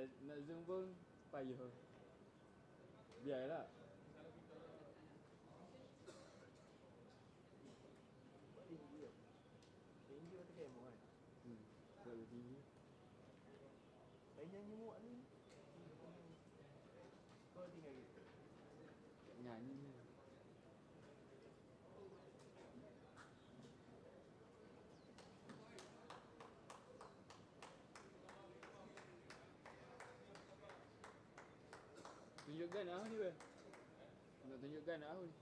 nak zoom pun payah. Biarlah. Tinggi atau kemo kan? Terlalu tinggi. Nyanyi muak ni. Kau tinggal gitu. Nyanyi. Tunjukkan aku ni weh. Nak tunjukkan aku ni.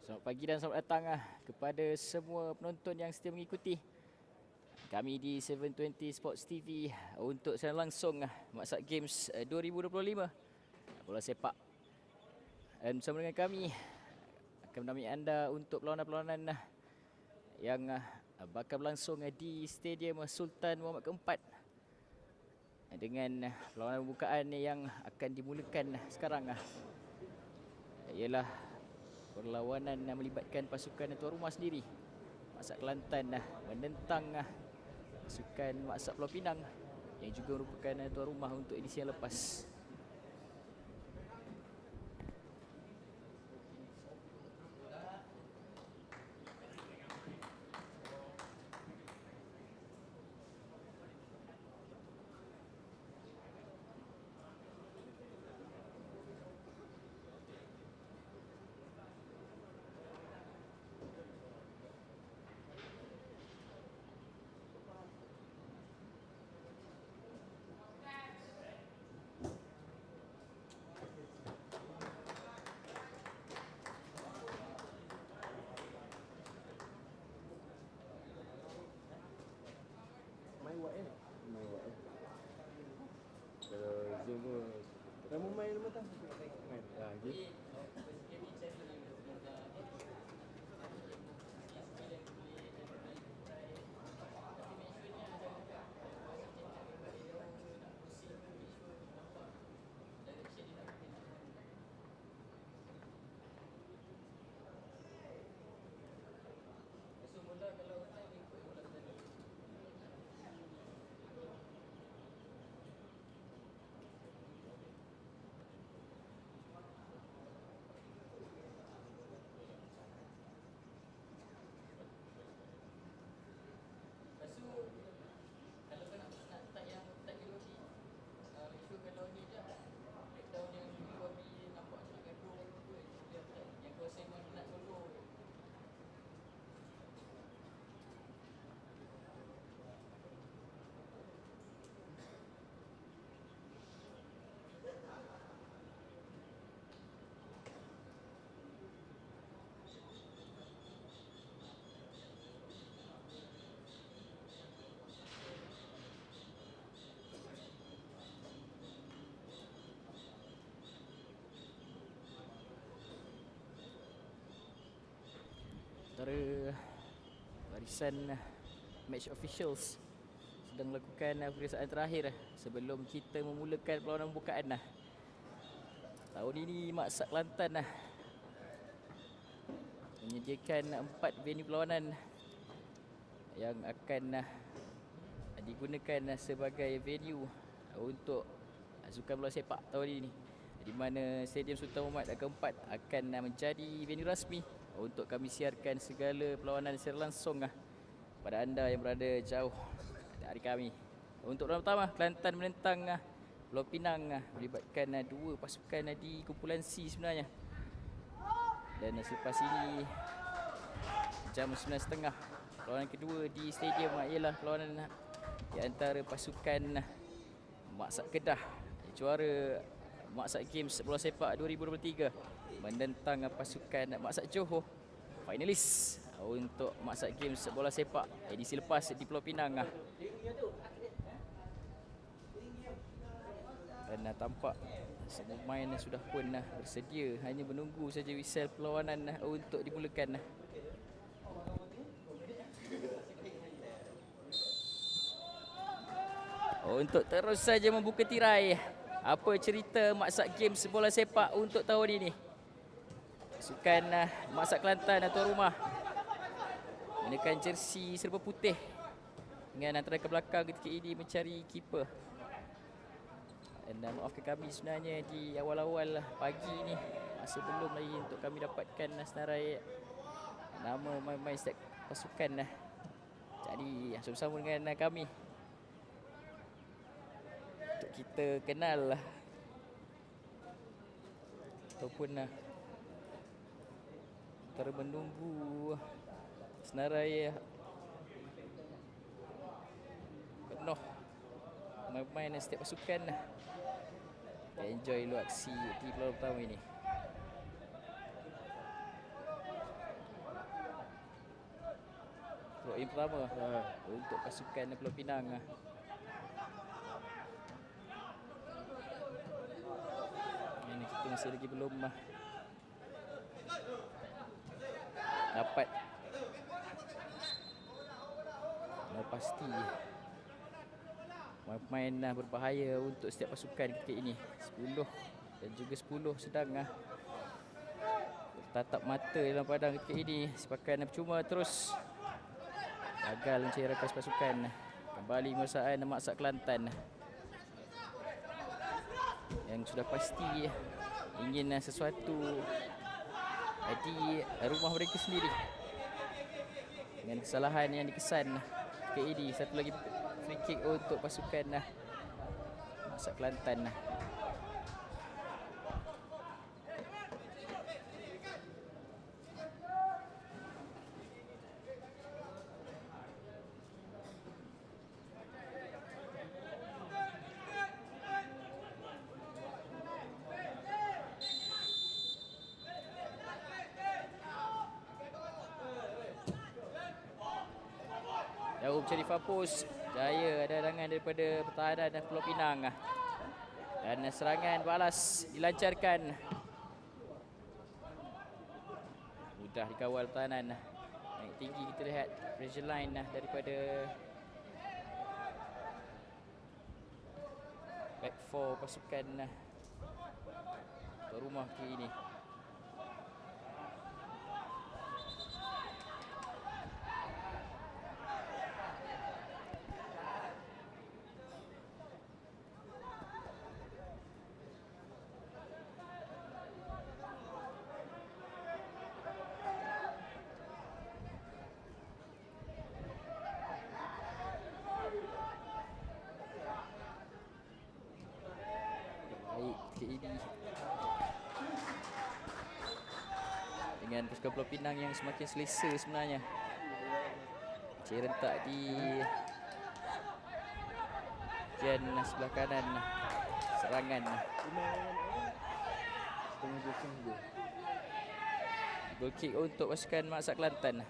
Selamat pagi dan selamat datang kepada semua penonton yang setia mengikuti kami di 720 Sports TV untuk siaran langsung Maksat Games 2025 bola sepak. Dan bersama dengan kami akan menemani anda untuk perlawanan-perlawanan yang bakal berlangsung di Stadium Sultan Muhammad keempat dengan perlawanan pembukaan yang akan dimulakan sekarang ialah perlawanan melibatkan pasukan tuan rumah sendiri, Maksat Kelantan menentang pasukan Maksat Pulau Pinang yang juga merupakan tuan rumah untuk edisi yang lepas. Main buat ni. Main buat kalau zoom pun. Kamu main nama tak? Main. Okay. Lepas tu kalau kau nak start yang start geologi, make sure kalau ni je breakdown yang kau pergi nampak macam nak gaduh yang kau rasa memang nak solo. Antara barisan match officials sedang melakukan pemeriksaan terakhir sebelum kita memulakan perlawanan pembukaan. Tahun ini Maksat Kelantan menyediakan 4 venue perlawanan yang akan digunakan sebagai venue untuk sukan bola sepak tahun ini, di mana Stadium Sultan Muhammad keempat akan menjadi venue rasmi untuk kami siarkan segala perlawanan secara langsung pada anda yang berada jauh dari kami. Untuk perlawanan pertama, Kelantan menentang Pulau Pinang melibatkan dua pasukan di kumpulan C sebenarnya. Dan selepas ini jam 9.30 perlawanan kedua di stadium ialah perlawanan di antara pasukan Maksak Kedah, juara Maksak Games Bola Sepak 2023 menentang pasukan Maksak Johor, finalis untuk Maksak Games Bola Sepak edisi lepas di Pulau Pinang. Dan tampak semua pemain sudah pun bersedia, hanya menunggu saja whistle perlawanan untuk dimulakan. Untuk terus saja membuka tirai, apa cerita Maksak Games Bola Sepak untuk tahun ini? Pasukan Maksak Kelantan tuan rumah mengenakan jersey serba putih dengan antara ke belakang ketika ini mencari keeper. Dan maafkan kami sebenarnya di awal-awal pagi ni masa belum lagi untuk kami dapatkan senarai nama main-main setiap pasukan. Jadi bersama-sama dengan kami untuk kita kenal ataupun antara menunggu senarai penuh main-main setiap pasukan. Enjoy lu aksi di perlawanan pertama ini. Throw in pertama untuk pasukan Pulau Pinang. Ini kita masih lagi belum dapat pasti pemain berbahaya untuk setiap pasukan ketika ini. 10 dan juga 10 sedang bertatap mata dalam padang ketika ini. Sepakan percuma terus gagal mencari rakas pasukan. Kembali menguasai Maksak Kelantan yang sudah pasti ingin sesuatu di rumah mereka sendiri. Dengan kesalahan yang dikesan ketika ini, satu lagi free kick untuk pasukan Maksak Kelantan. Jauh mencari Fapus. Jaya ada hadangan daripada pertahanan Pulau Pinang. Dan serangan balas dilancarkan. Mudah dikawal pertahanan. Naik tinggi kita lihat pressure line daripada back four pasukan tuan rumah kali ini. Dengan pasukan Pulau Pinang yang semakin selesa sebenarnya. Cik rentak di bahagian sebelah kanan serangan. Goal kick untuk pasukan Maksak Kelantan.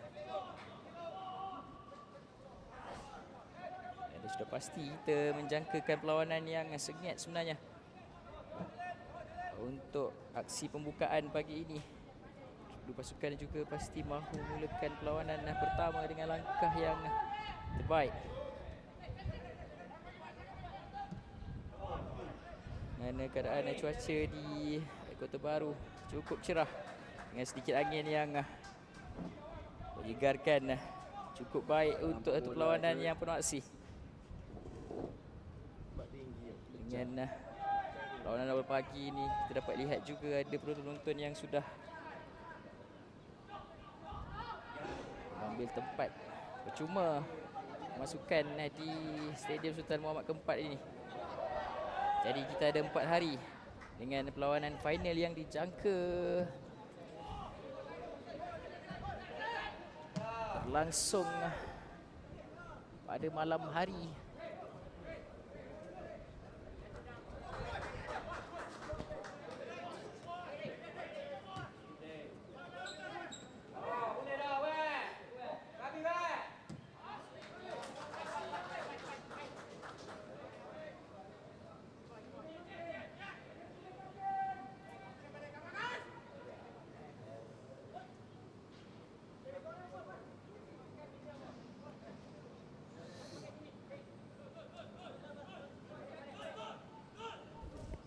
Dan sudah pasti kita menjangkakan perlawanan yang sengit sebenarnya untuk aksi pembukaan pagi ini. Dua pasukan juga pasti mahu memulakan perlawanan pertama dengan langkah yang terbaik. Mana keadaan cuaca di Kota Baru cukup cerah dengan sedikit angin yang menyegarkan. Cukup baik untuk satu perlawanan yang penuh aksi. Dengan perlawanan awal pagi ini kita dapat lihat juga ada penonton-penonton yang sudah ambil tempat percuma masukan di Stadium Sultan Muhammad keempat ini. Jadi kita ada 4 hari dengan perlawanan final yang dijangka berlangsung pada malam hari.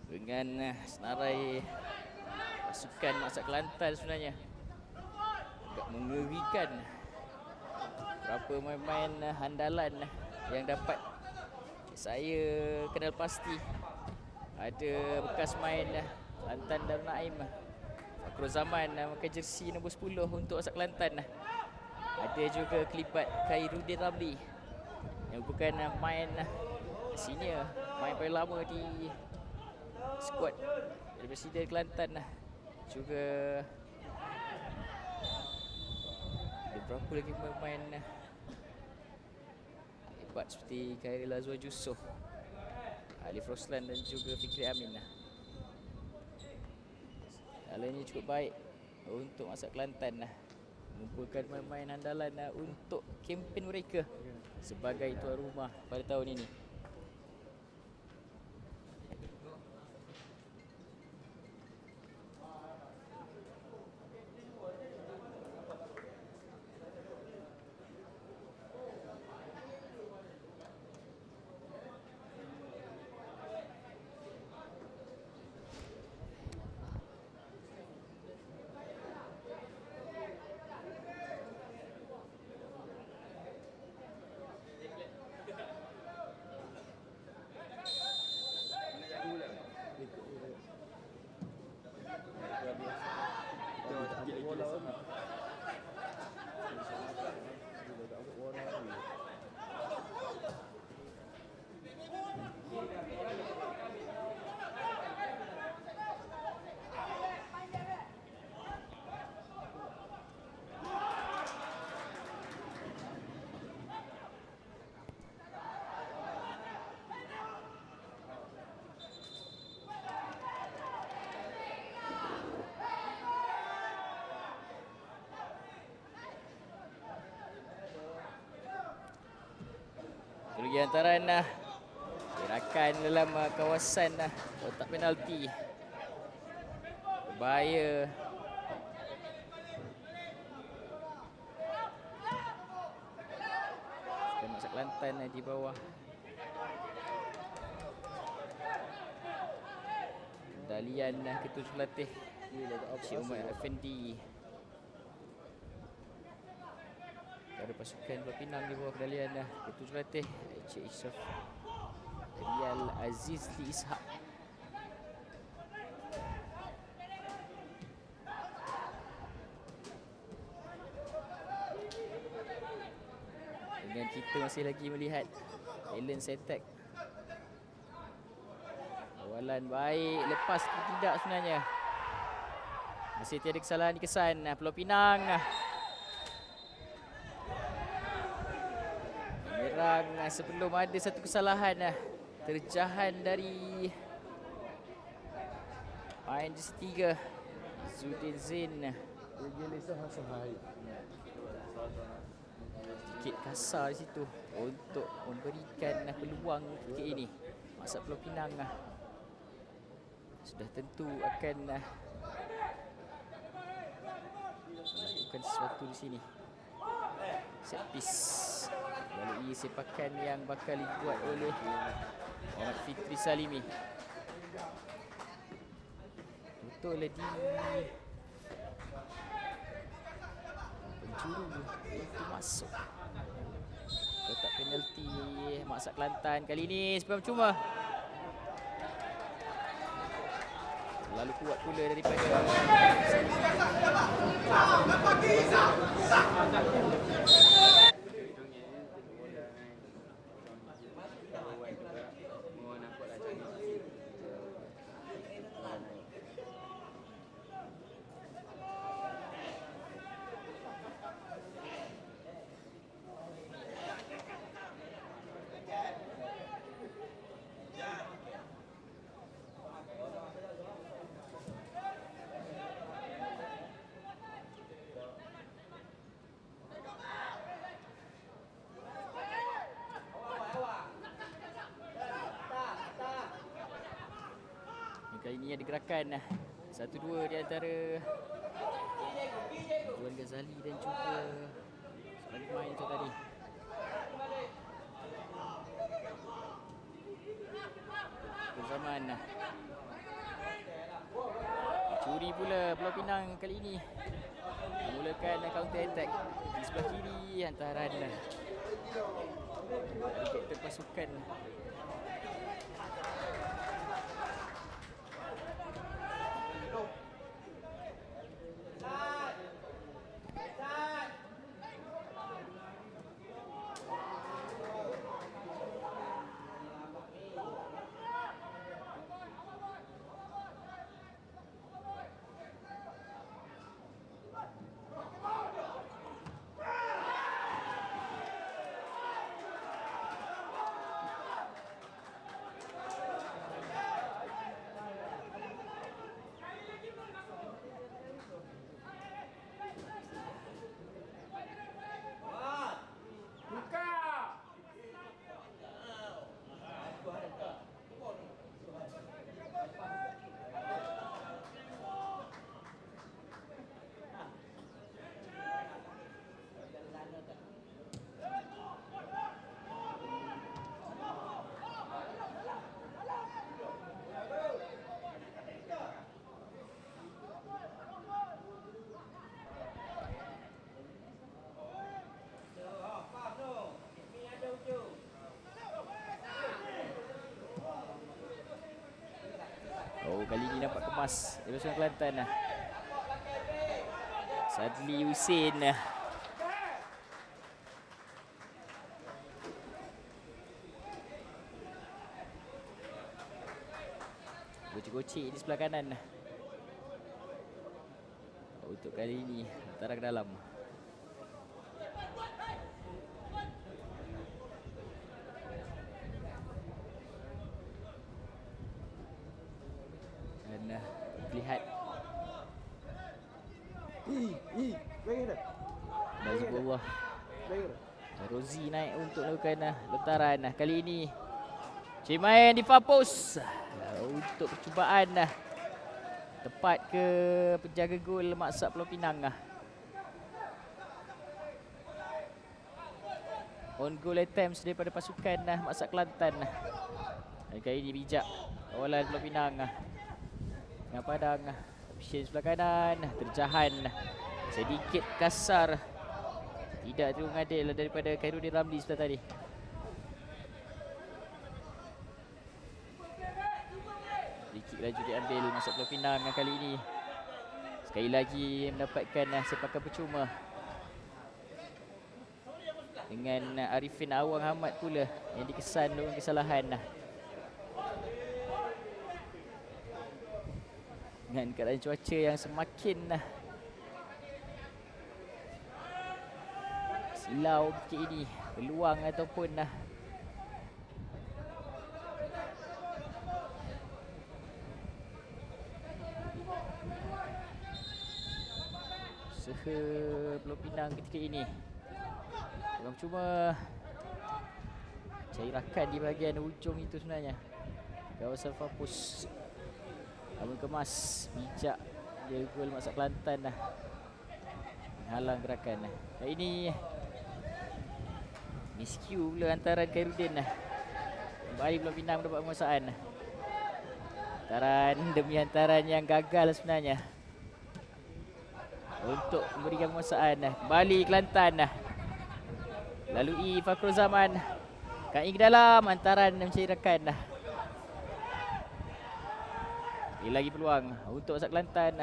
Dengan senarai pasukan Maksak Kelantan sebenarnya agak mengerikan. Berapa pemain handalan yang dapat saya kenal pasti. Ada bekas main Kelantan Darul Naim, Fakrul Zaman pakai jersey nombor 10 untuk Maksak Kelantan. Ada juga kelipat Khairuddin Ramli yang bukan main senior, main paling lama di skuad dari Presiden Kelantan. Juga ada berapa lagi pemain hebat seperti Khairil Azwar Yusof, Alif Roslan dan juga Fikri Amin. Alanya cukup baik untuk Maksak Kelantan mengumpulkan pemain handalan untuk kempen mereka sebagai tuan rumah pada tahun ini. Lagi antaran gerakan dalam kawasan kotak penalti. Berbahaya. Maksak Kelantan di bawah. Dalian ketua pelatih Cik Umar Effendi. Ada pasukan Pulau Pinang di bawah kendalian ketua pelatih Cik Ishraf Rial Aziz Li Ishak. Dan kita masih lagi melihat Alan Setek. Awalan baik, lepas tidak sebenarnya. Masih tiada kesalahan dikesan Pulau Pinang. Menyerang sebelum ada satu kesalahan terjahan dari main jersey 3 Zudin Zain. Sedikit kasar di situ untuk memberikan peluang ketika ini. Maksak Pulau Pinang sudah tentu akan melakukan sesuatu di sini. Set piece melalui sepakan yang bakal dibuat oleh Muhammad Fitri Salimi. Betul di penjuru itu masuk kotak penalti Maksak Kelantan kali ini sebab cuma lalu kuat pula daripada ini ada gerakan 1-2 di antara Juan Ghazali dan juga seorang pemain tu tadi. Zaman curi pula Pulau Pinang kali ini. Memulakan counter attack di sebelah kiri hantaran dari kapten pasukan. Oh, kali ini nampak kemas dari pasukan Kelantan. Sadli Hussein. Gocek-gocek di sebelah kanan. Untuk kali ini hantaran ke dalam. Dan lihat Nazibullah Rozi naik untuk melakukan lentaran. Kali ini Cimain difapus untuk percubaan tepat ke penjaga gol Maksat Pulau Pinang. On goal attempts daripada pasukan Maksat Kelantan. Dan kali ini bijak kawalan Pulau Pinang. Dengan padang option sebelah kanan, terjahan sedikit kasar, tidak terlalu mengadil daripada Khairuddin Ramli sebelah tadi. Free laju diambil Maksat Pulau Pinang kali ini. Sekali lagi mendapatkan sepakan percuma. Dengan Arifin Awang Ahmad pula yang dikesan dengan kesalahan. Dengan keadaan cuaca yang semakin silau sikit ini, peluang ataupun usaha Pulau Pinang ketika ini orang cuma cari rakan di bahagian hujung itu sebenarnya. Kawasan Fapus namun kemas bijak dia gol Maksat Kelantan menghalang gerakan. Kali ini miscue pula hantaran Khairuddin. Kembali Pulau Pinang mendapat penguasaan. Hantaran demi hantaran yang gagal sebenarnya untuk memberikan penguasaan. Kembali Kelantan lalui Fakhrul Zaman. Kaki ke dalam, hantaran mencari rakan. Lagi peluang untuk Maksat Kelantan.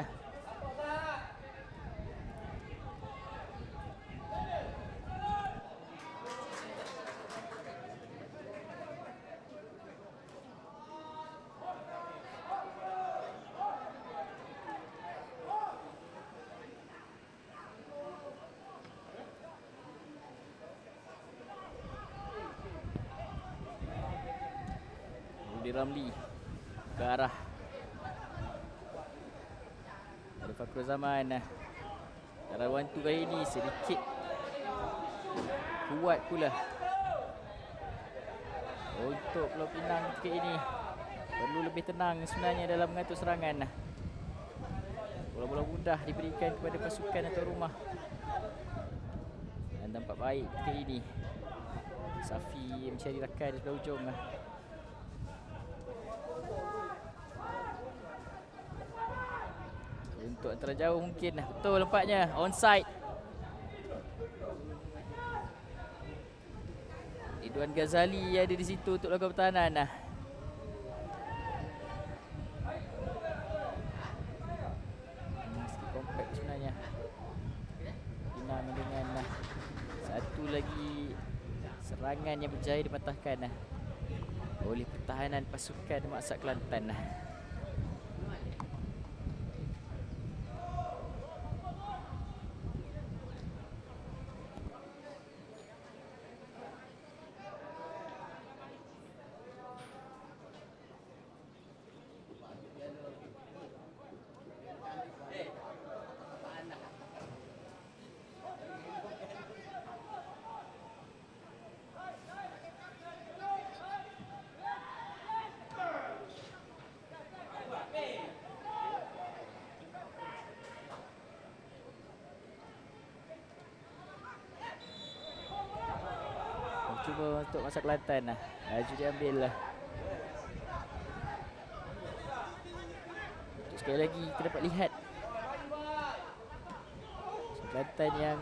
Rudi Ramli ke arah Fakhrul Zaman. Cara wantu kali ini sedikit kuat pula untuk Pulau Pinang ketika ini. perlu lebih tenang sebenarnya dalam mengatur serangan. Bola-bola mudah diberikan kepada pasukan atau rumah. Dan tampak baik ketika ini. Safi mencari rakan di sebelah ujung. Untuk antara jauh mungkin. Betul nampaknya. Onside. Ridwan Ghazali ada di situ untuk lakukan pertahanan. Sikit kompak sebenarnya. Pinang dengan satu lagi serangan yang berjaya dipatahkan oleh pertahanan pasukan Maksat Kelantan. Cuba untuk Maksat Kelantan. Laju diambil. Untuk sekali lagi kita dapat lihat Maksat Kelantan yang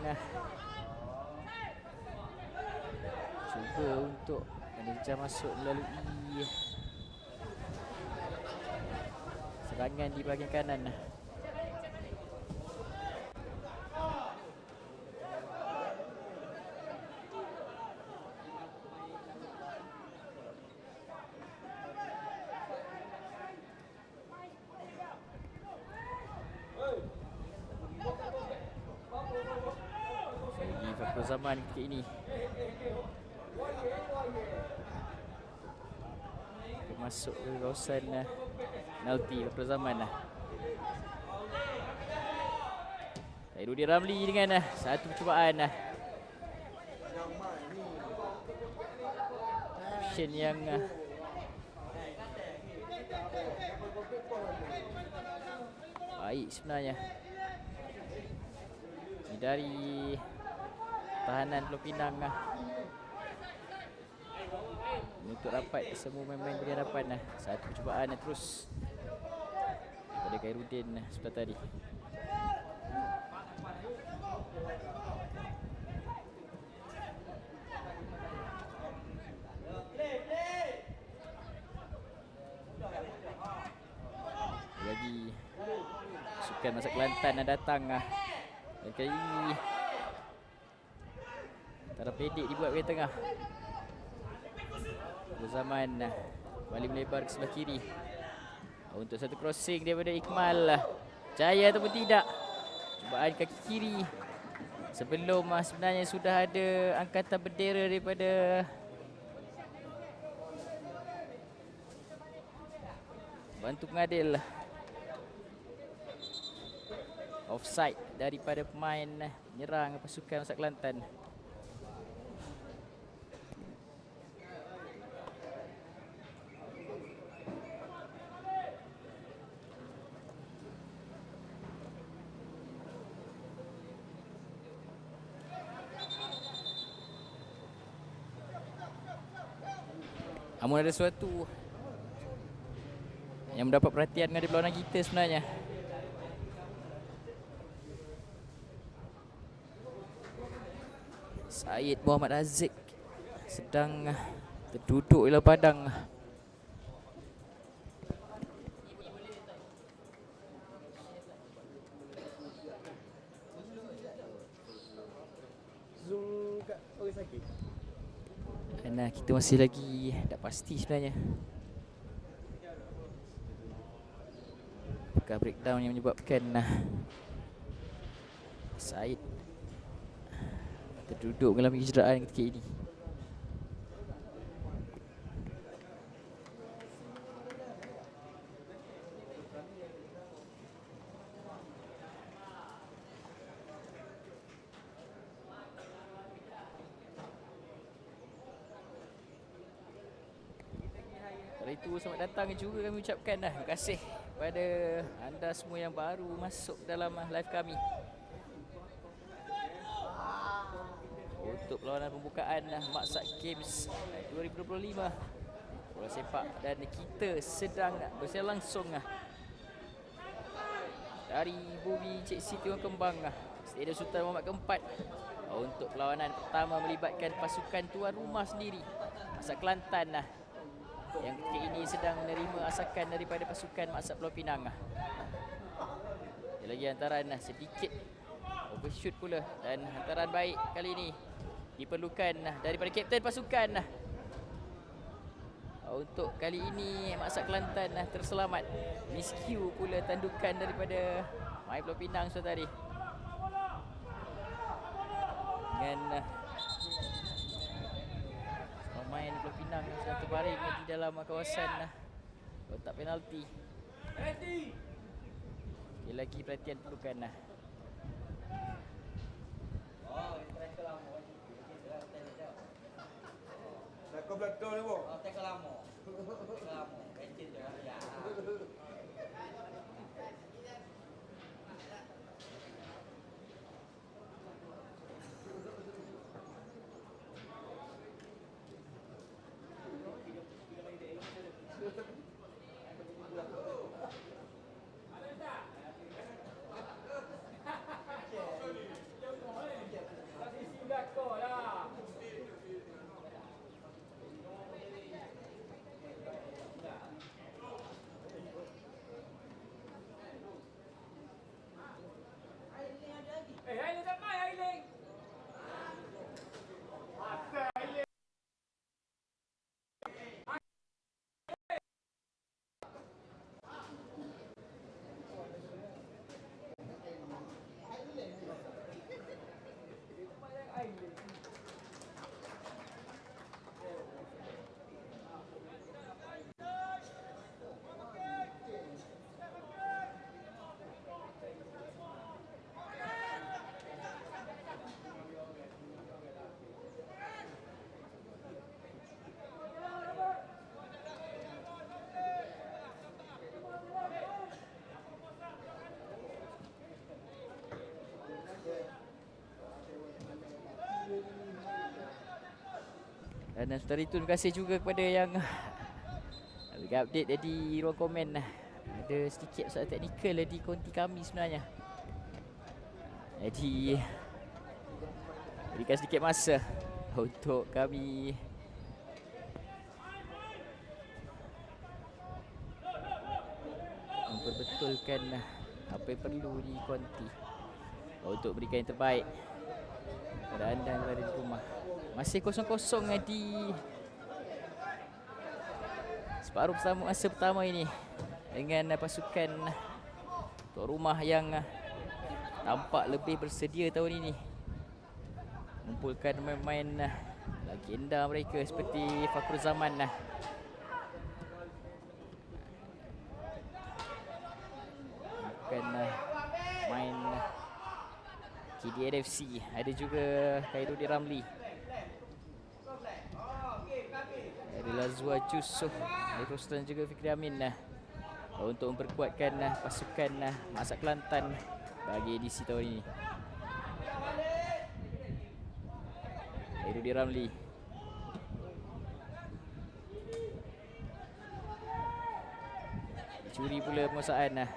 cuba untuk menerjam masuk melalui serangan di bahagian kanan. Zaman ketika ini masuk ke kawasan penalti pada zaman. Khairuddin Ramli dengan satu percubaan. Action yang baik sebenarnya. Ini dari tahanan Pulau Pinang untuk rapat semua main-main beri hadapan. Satu percubaan terus pada Khairuddin sebelah tadi. Lagi sukan Maksat Kelantan yang datang. Dan kali ini taraf pendek dibuat bahagian tengah. Berzaman kembali melebar ke sebelah kiri. Untuk satu crossing daripada Ikmal. Jaya ataupun tidak. Cubaan kaki kiri. Sebelum sebenarnya sudah ada angkatan bendera daripada bantu pengadil. Offside daripada pemain penyerang pasukan Maksat Kelantan. Namun ada sesuatu yang mendapat perhatian dengan perlawanan kita sebenarnya. Syed Muhammad Razik sedang terduduk di dalam padang. Zoom kat orang sakit. Nah, kita masih lagi tak pasti sebenarnya apakah breakdown yang menyebabkan Syed terduduk mengalami kecederaan ketika ini. Kali Setelah itu selamat datang juga kami ucapkan terima kasih kepada anda semua yang baru masuk dalam live kami. Untuk perlawanan pembukaan Maksak Games 2025 bola sepak, dan kita sedang bersiaran langsung dari bumi Cik Siti Orang Kembang, Stadium Sultan Muhammad keempat, untuk perlawanan pertama melibatkan pasukan tuan rumah sendiri, Maksak Kelantan, yang ketika ini sedang menerima asakan daripada pasukan Maksak Pulau Pinang. Ada lagi hantaran sedikit overshoot pula, dan hantaran baik kali ini diperlukan daripada kapten pasukan. Untuk kali ini Maksak Kelantan terselamat. Miscue pula tandukan daripada main Pulau Pinang tadi. Dengan pemain Pulau Pinang sedang terbaring di dalam kawasan kotak penalti. Lagi perhatian perlukan. Kau belakang ni, Bok. Tekan lama. Kecil je ya. Dan setelah itu terima kasih juga kepada yang bagi update di ruang komen. Ada sedikit masalah teknikal di konti kami sebenarnya. Jadi berikan sedikit masa untuk kami memperbetulkan apa yang perlu di konti untuk berikan yang terbaik kepada anda yang berada di rumah. Masih kosong-kosong di separuh masa pertama ini, dengan pasukan tuan rumah yang tampak lebih bersedia tahun ini mengumpulkan pemain legenda mereka seperti Fakrul Zaman, bukan main KDNFC. Ada juga Khairuddin Ramli, ada Lazwa Jusuh, Eros dan juga Fikri Amin untuk memperkuatkan pasukan Maksak Kelantan bagi edisi tahun ini. Khairuddin Ramli, curi pula penguasaan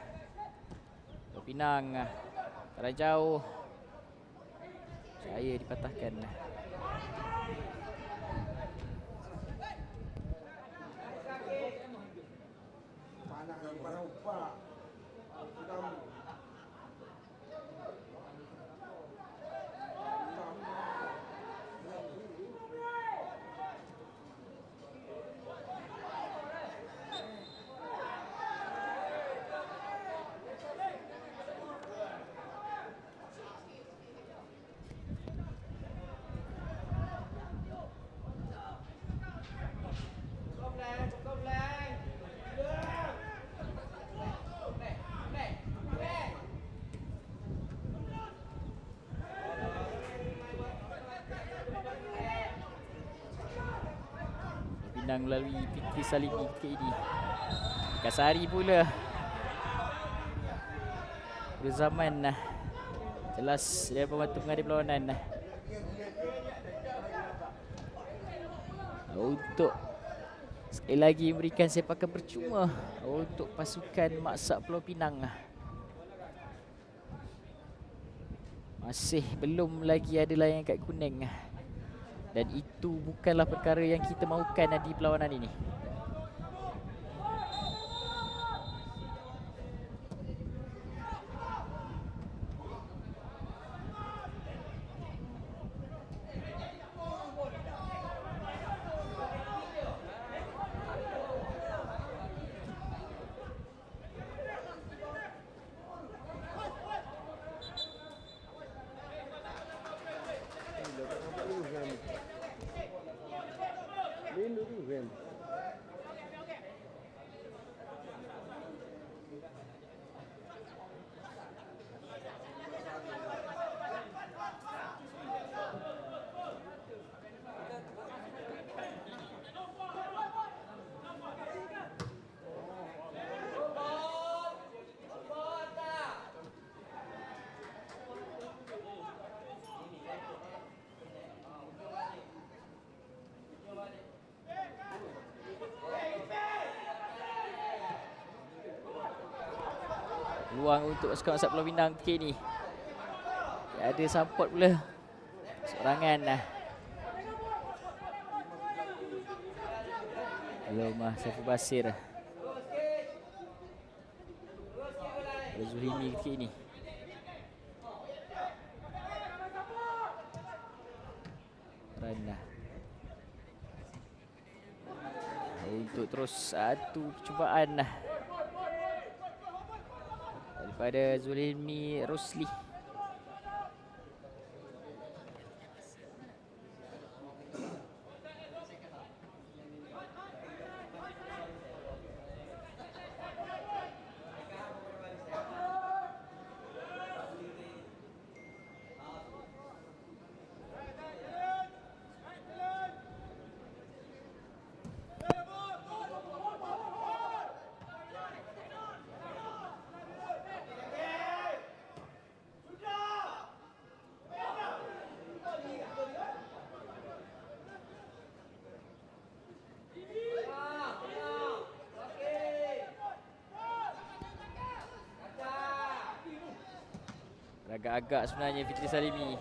Pulau Pinang, tarah jauh, saya dipatahkan. Pinang melalui Fikri Salimi ketika ini. Kasari pula. Berzaman jelas dia membantu menghadapi perlawanan. Untuk sekali lagi memberikan sepakan percuma untuk pasukan Maksak Pulau Pinang. Masih belum lagi ada layangan kad kuning. Dan itu bukanlah perkara yang kita mahukan di perlawanan ini. Peluang untuk pasukan Maksak Pulau Pinang ketika ini. Ada support pula. Seorangan belum Saiful Basir. Ada Zulhimi ketika ini. Rana untuk terus satu percubaan daripada Zulhimi Rosli. Agak-agak sebenarnya Fitri Salimi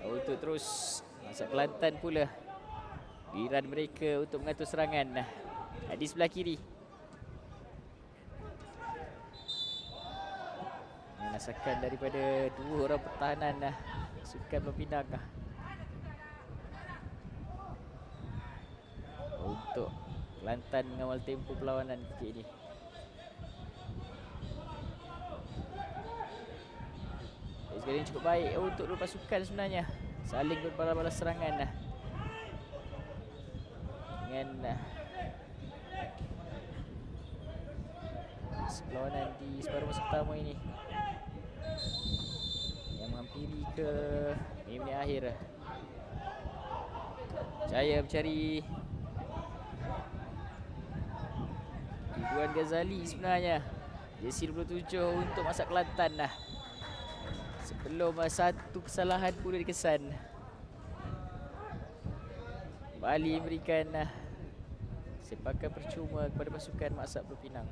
untuk terus Maksak Kelantan pula. Giliran mereka untuk mengatur serangan di sebelah kiri. Menasakan daripada dua orang pertahanan pasukan Pulau Pinang untuk Kelantan mengawal tempo perlawanan ketika ini. Sekarang ini cukup baik untuk dua pasukan sebenarnya. Saling berbalas-balas serangan dengan perlawanan di separuh masa pertama ini yang menghampiri ke minit akhir. Jaya mencari Ridwan Ghazali sebenarnya. Jersey 27 untuk Maksak Kelantan sebelum satu kesalahan pula dikesan. Bali memberikan sepakan percuma kepada pasukan Maksak Pulau Pinang.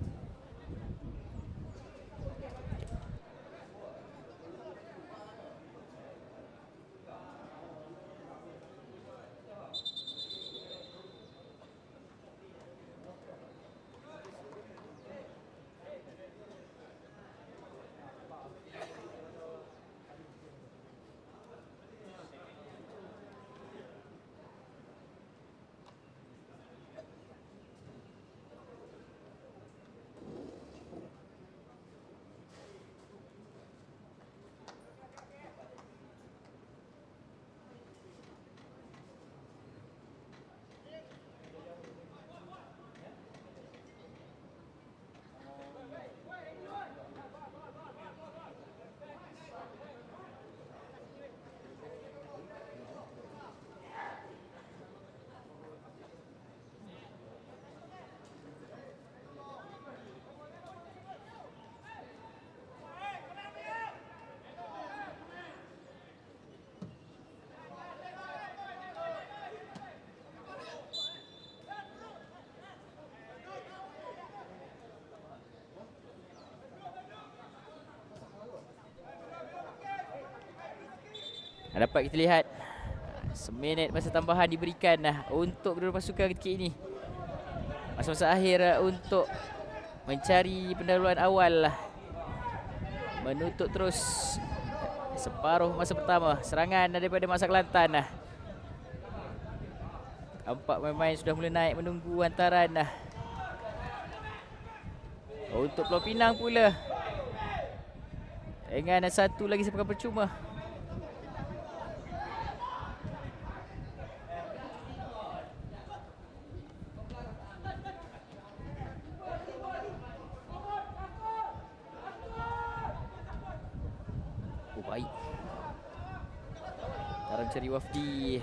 Dapat kita lihat seminit masa tambahan diberikan untuk kedua pasukan ketika ini. Masa-masa akhir untuk mencari pendahuluan awal. Menutup terus separuh masa pertama. Serangan daripada Mak Kelantan. Empat pemain sudah mula naik menunggu hantaran. Untuk Pulau Pinang pula, dengan satu lagi sepakan percuma. Oh, baik. Sekarang cari Wafdi.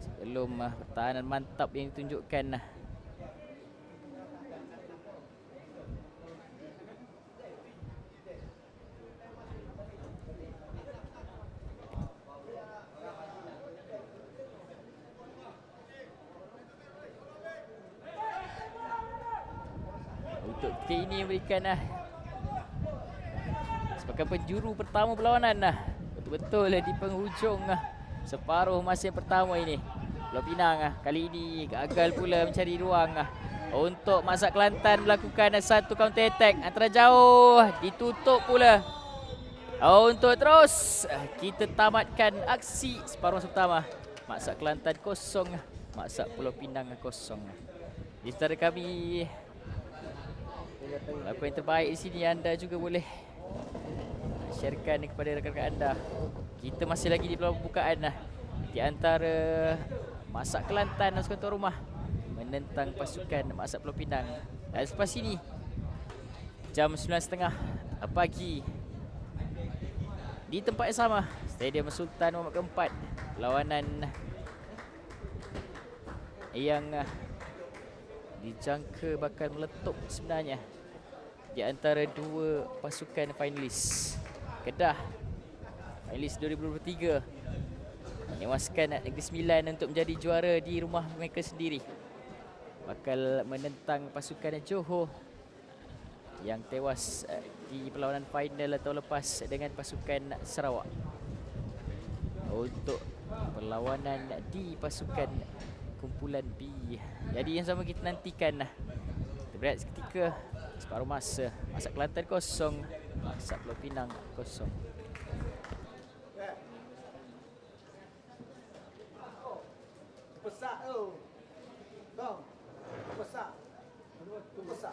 Sebelum pertahanan mantap yang ditunjukkan. Untuk ketika ini memberikan sepakan penjuru pertama perlawanan. Betul-betul di penghujung separuh masa yang pertama ini. Pulau Pinang kali ini gagal pula mencari ruang untuk Mak Kelantan melakukan satu counter attack antara jauh, ditutup pula. Untuk terus kita tamatkan aksi separuh masa pertama. Mak Kelantan kosong, Mak Pulau Pinang kosong. Di antara kami apa yang terbaik di sini, anda juga boleh sharekan kepada rakan-rakan anda. Kita masih lagi di peluang pembukaan di antara Mak Kelantan dan pasukan tuan rumah menentang pasukan Mak Pulau Pinang. Dan selepas ini jam 9.30 pagi di tempat yang sama, Stadium Sultan Mahmud keempat, lawanan yang dijangka bakal meletup sebenarnya di antara dua pasukan finalis. Kedah finalis 2023 menewaskan Negeri Sembilan untuk menjadi juara di rumah mereka sendiri. Bakal menentang pasukan Johor yang tewas di perlawanan final tahun lepas dengan pasukan Sarawak. Untuk perlawanan di pasukan kumpulan B. Jadi yang sama kita nantikan. Kita berehat seketika. Separuh masa, Mak Kelantan kosong, Mak Pulau Pinang kosong. Besar tu. Bang. Besar. Besar.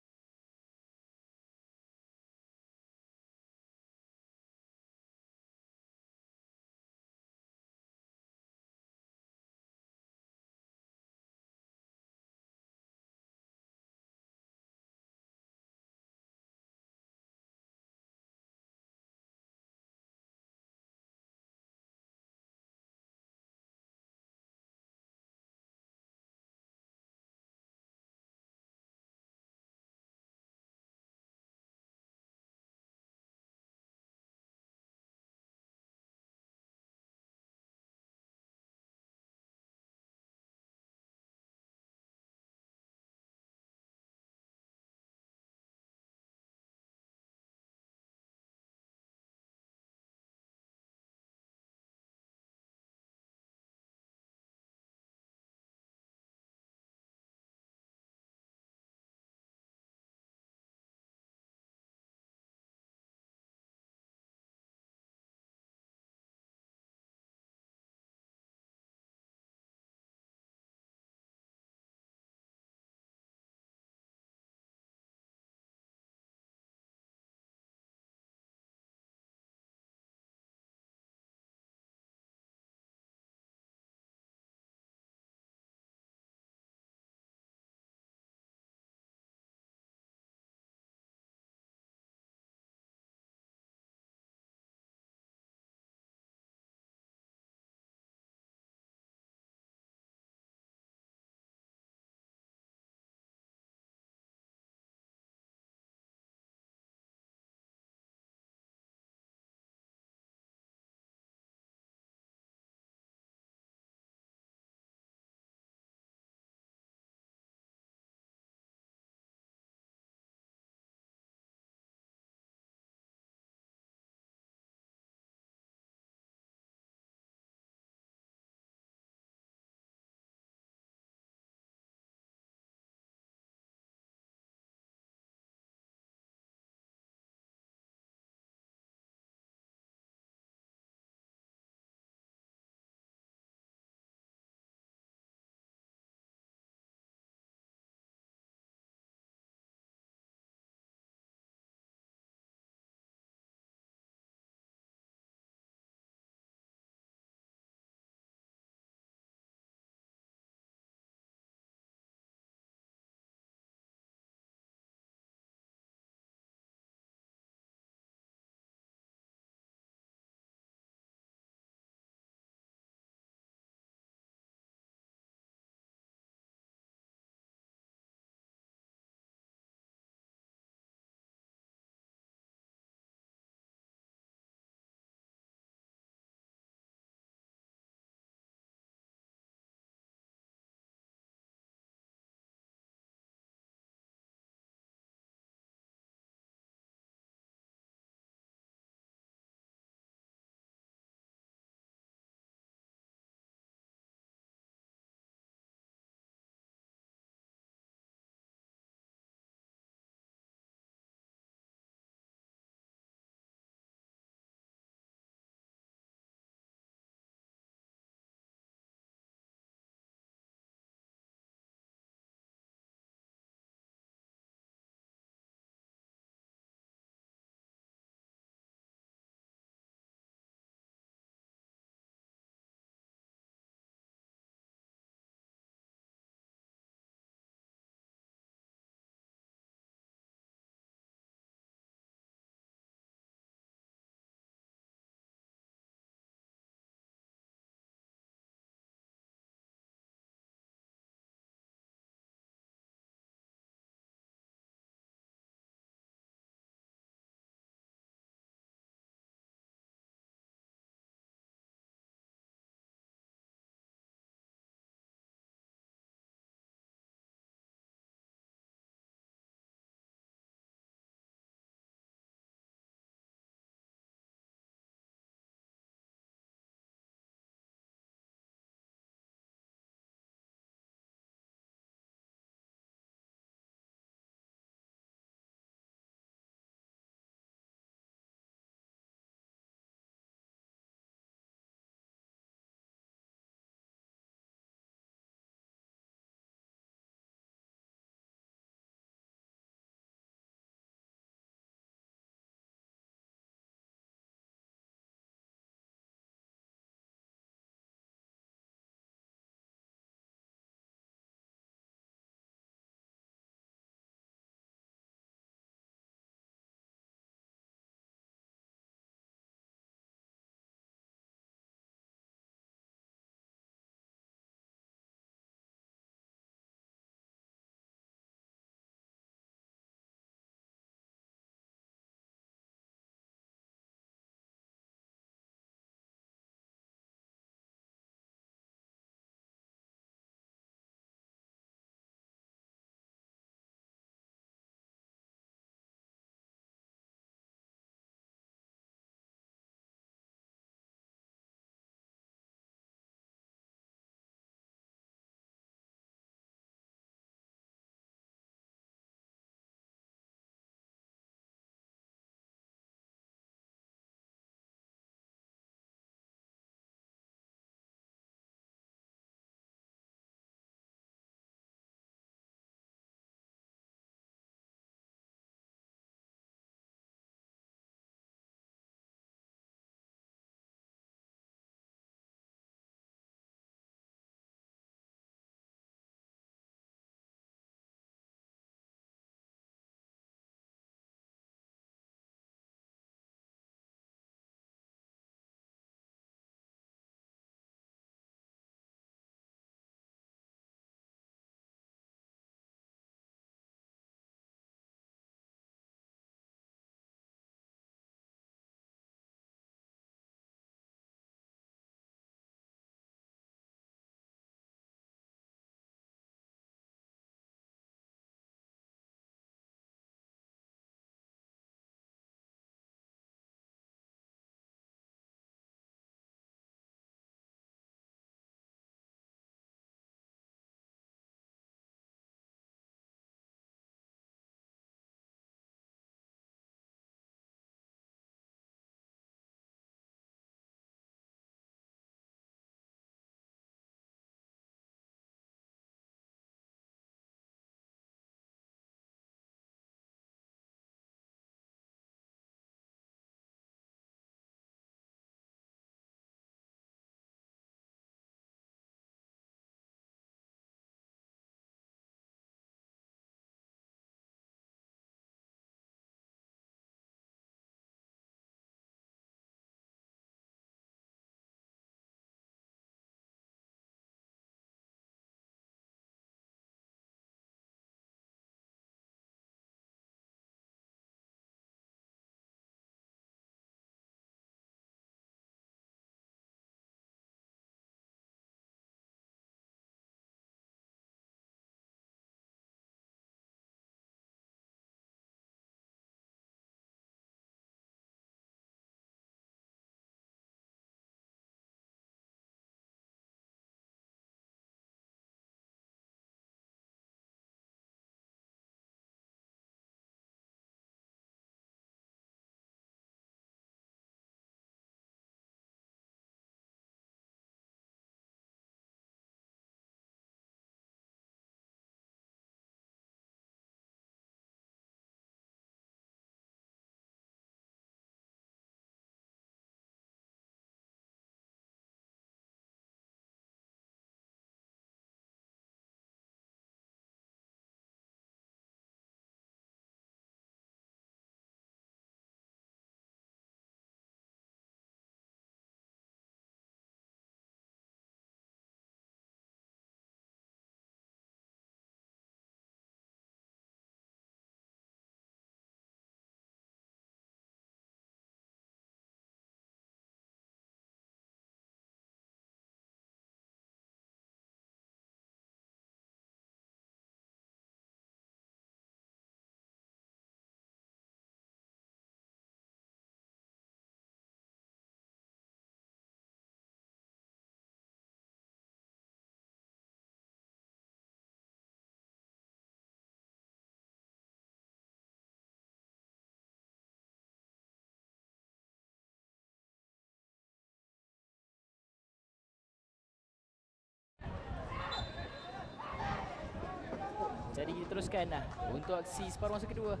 Jadi kita teruskan untuk aksi separuh masa kedua.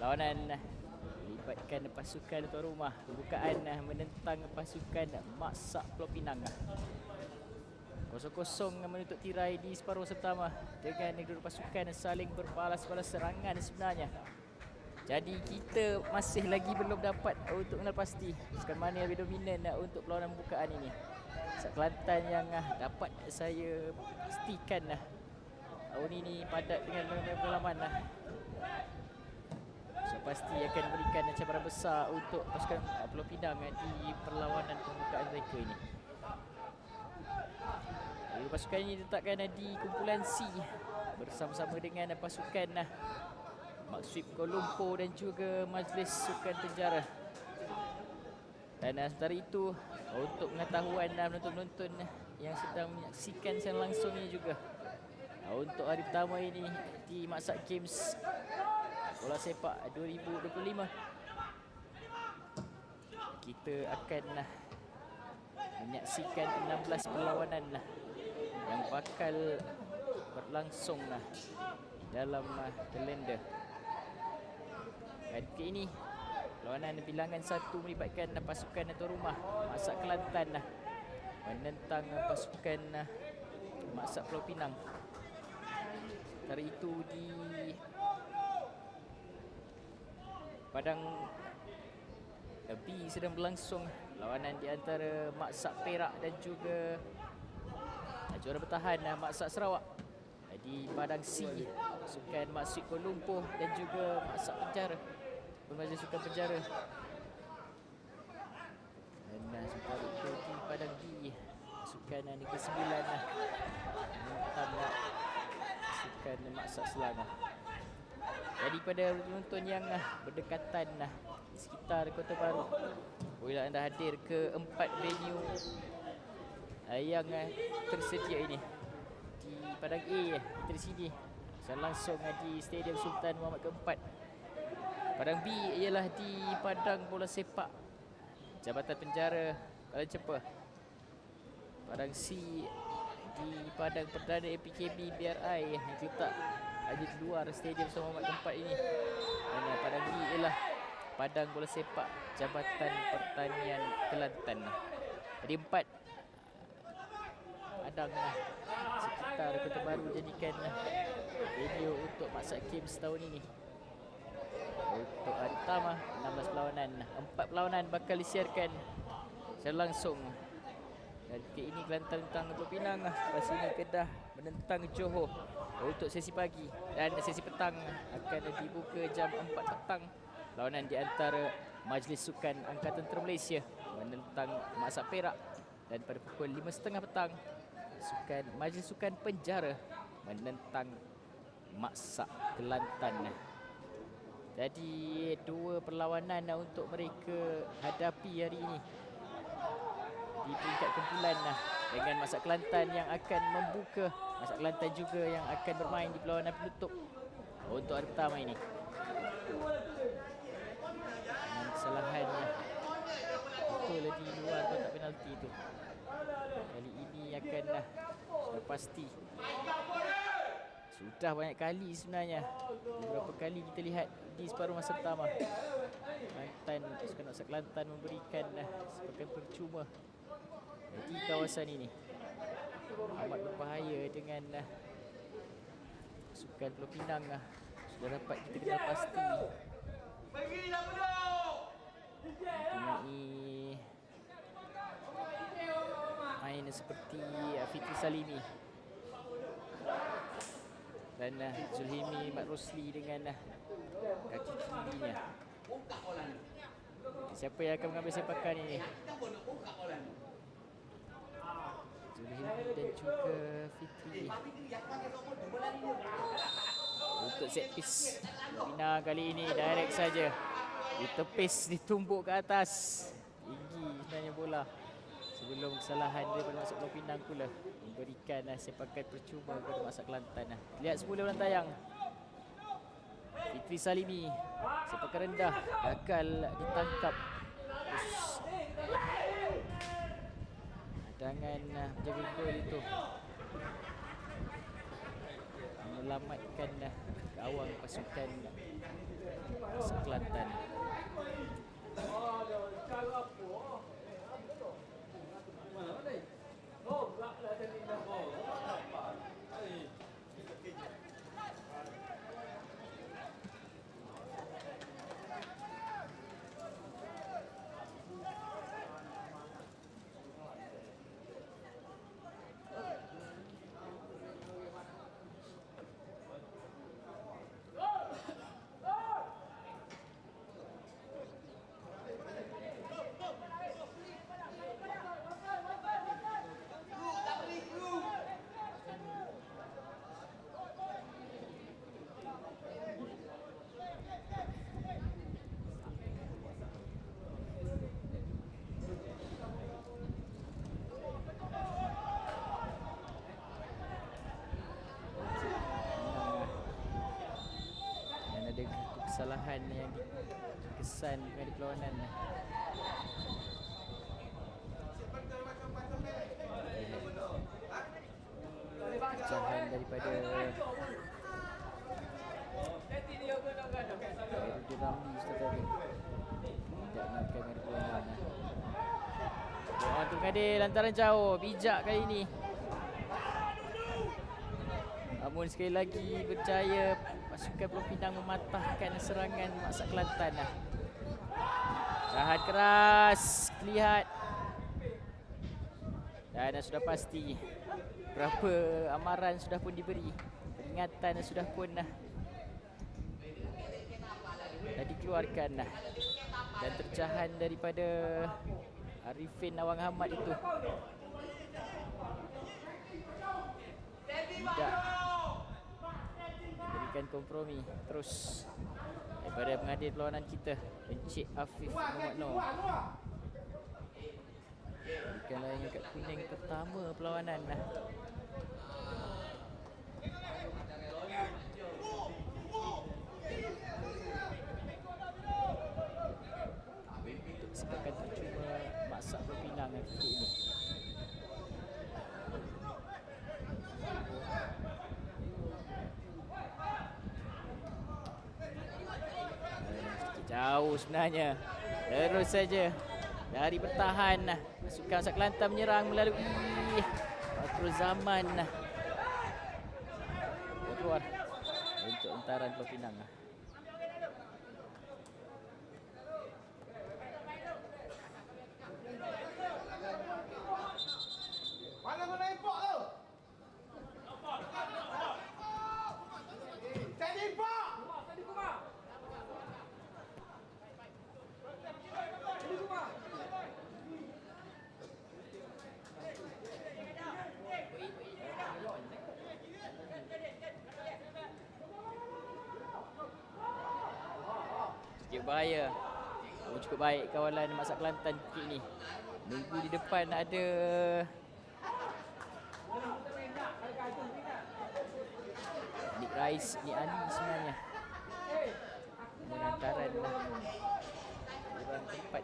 Lawanan melibatkan pasukan tuan rumah. Pembukaan menentang pasukan Mak Sak Pulau Pinang. 0-0 menutup tirai di separuh masa pertama dengan kedua pasukan saling berbalas-balas serangan sebenarnya. Jadi kita masih lagi belum dapat untuk mengenal pasti pasukan mana yang lebih dominan untuk perlawanan pembukaan ini. Sak Kelantan yang dapat saya pastikan tahun ini padat dengan pengalaman so pasti akan memberikan cabaran besar untuk pasukan Pulau Pinang di perlawanan pembukaan mereka ini. Jadi, pasukan ini diletakkan di kumpulan C bersama-sama dengan pasukan Maksud Kuala Lumpur dan juga Majlis Sukan Penjara. Dan sementara itu untuk pengetahuan penonton-penonton yang sedang menyaksikan secara langsung ini juga, untuk hari pertama ini di Mak Sak Games Bola Sepak 2025, kita akan menyaksikan 16 perlawanan yang bakal berlangsung dalam kalender. Hari ini perlawanan bilangan 1 melibatkan pasukan tuan rumah Mak Sak Kelantan menentang pasukan Mak Sak Pulau Pinang. Hari itu di Padang B sedang berlangsung lawanan di antara Mak Sak Perak dan juga juara bertahan Mak Sak Sarawak. Di Padang C, pasukan Maksud Kuala Lumpur dan juga Mak Sak Penjara, Majlis Sukan Penjara. Dan sementara itu di Padang B, pasukan Negeri Sembilan menentang pasukan Mak Sak Selangor. Jadi pada penonton yang berdekatan di sekitar Kota Baru, boleh anda hadir ke 4 venue yang tersedia ini. Di Padang A, kita di sini secara langsung di Stadium Sultan Muhammad keempat. Padang B ialah di Padang Bola Sepak Jabatan Penjara Kuala Lumpur. Padang C di Padang Perdana APKB BRI yang terletak ada di luar Stadium Sultan Muhammad keempat ini. Dan Padang B ialah Padang Bola Sepak Jabatan Pertanian Kelantan. Jadi 4 padang sekitar Kota Baru jadikan video untuk Mak Sak Games tahun ini. Untuk hari pertama 16 perlawanan, 4 perlawanan bakal disiarkan secara langsung. Dan ke ini Kelantan menentang Pulau Pinang, lepas ini Kedah menentang Johor untuk sesi pagi, dan sesi petang akan dibuka jam 4 petang. Lawanan di antara Majlis Sukan Angkatan Tentera Malaysia menentang Mak Sak Perak, dan pada pukul 5.30 petang Majlis Sukan Penjara menentang Mak Sak Kelantan. Jadi 2 perlawanan untuk mereka hadapi hari ini di peringkat kumpulan dengan Mak Sak Kelantan yang akan membuka, Mak Sak Kelantan juga yang akan bermain di perlawanan penutup untuk hari pertama ini. Dengan kesalahan betul di luar kotak penalti itu, kali ini akan sudah pasti. Sudah banyak kali sebenarnya, beberapa kali kita lihat di separuh masa pertama Kelantan, pasukan Mak Sak Kelantan memberikan sebagai percuma di kawasan ini. Amat berbahaya dengan pasukan Pulau Pinang. Sudah dapat kita kenal pasti mempunyai main seperti Fitri Salimi dan Zulhimi Mat Rosli dengan kaki kirinya. Siapa yang akan mengambil sepakan ini? Zulhimi dan juga Fitri. Untuk set piece Bina kali ini direct saja, ditepis, ditumbuk ke atas. Tinggi sebenarnya bola. Sebelum kesalahan daripada Mak Sak Pulau Pinang pula memberikan sepakan percuma kepada Mak Sak Kelantan. Lihat semula dalam tayang. Fitri Salimi sepakan rendah, gagal ditangkap. Hadangan menjaga gol itu menyelamatkan gawang pasukan Kelantan. Kesalahan yang dikesan dari perlawanan. Pecahan daripada Rudy Ramli tadi. Tidak nakkan dari perlawanan. Doa untuk mengadir lantaran jauh. Bijak kali ini. Namun sekali lagi berjaya pasukan Pulau Pinang mematahkan serangan Maksa Kelantan. Jahat keras terlihat. Dan sudah pasti berapa amaran sudah pun diberi. Peringatan sudah pun dah dikeluarkan dan terjahan daripada Arifin Awang Ahmad itu. Tidak berikan kompromi terus daripada pengadil perlawanan kita, Encik Afif Muhammad Noor. Berikan layangan kad kuning pertama perlawanan lah. Untuk sepakan percuma Maksa Pulau Pinang ketika ini. Jauh sebenarnya. Terus saja dari bertahan pasukan Maksa Kelantan menyerang melalui Fakrul Zaman. Keluar untuk hantaran Pulau Pinang. Mana kau nak import tu? Jadi import! Sikit bahaya. Cukup baik kawalan Maksa Kelantan ketika ini. Minggu di depan ada Nik Rais, Nik Ali sebenarnya. Hantaran kurang tepat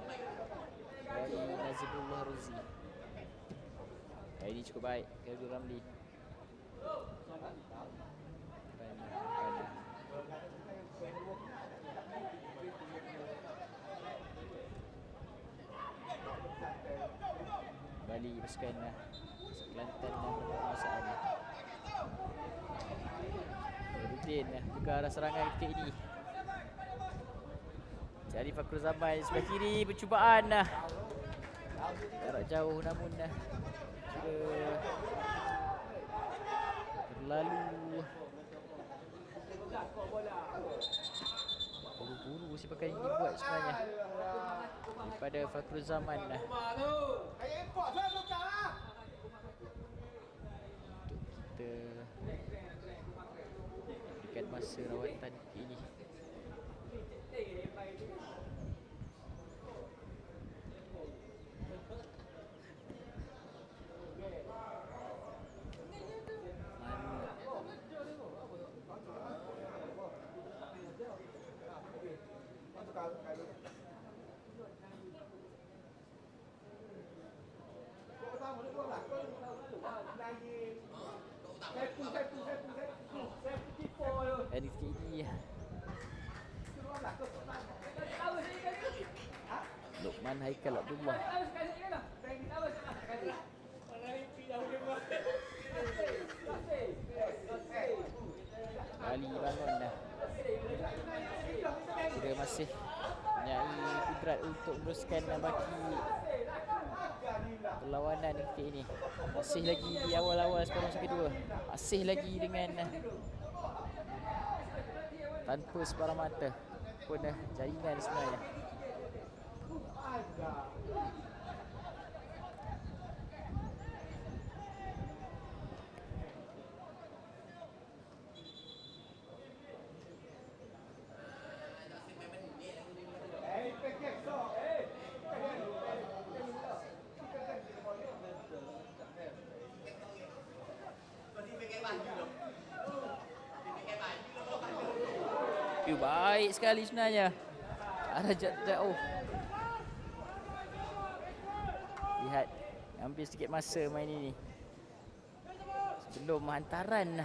dari Nazibullah Rozi. Kali ini cukup baik Abdul Ramli. Bali pasukan Maksa Kelantan yang berpenguasaan. Nurdin buka arah serangan ketika ini. Cari Fakrul Zaman sebelah kiri, percubaan jarak jauh namun terlalu buru-buru sepakan ini dibuat sebenarnya daripada Fakrul Zaman. Untuk kita berikan masa rawatan ini. Saya Dan ketika ini Luqman Haikal Abdullah kembali bangun dah. Dia masih mempunyai kudrat untuk meneruskan baki perlawanan ketika ini. Masih lagi di awal-awal separuh kedua. Masih lagi dengan tanpa sebarang mata pun jaringan sebenarnya. Baik sekali sebenarnya. Arah jauh. Lihat, ambil sedikit masa main ini. Sebelum hantaran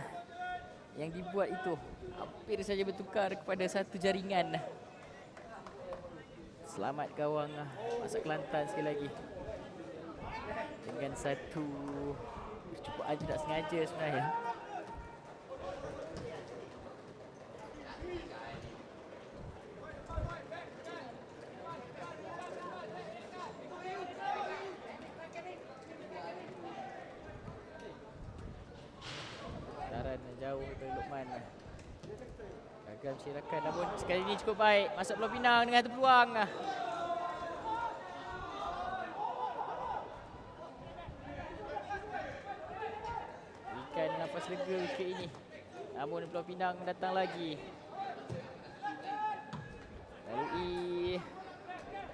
yang dibuat itu hampir saja bertukar kepada satu jaringan. Selamat gawang Masak Kelantan sekali lagi. Dengan satu percubaan tidak sengaja sebenarnya. Jauh dari Luqman. Gagal mencirakan, namun sekali ini cukup baik. Masuk Pulau Pinang dengan satu peluang. Berikan nafas lega wiket ini. Namun Pulau Pinang datang lagi. Lalui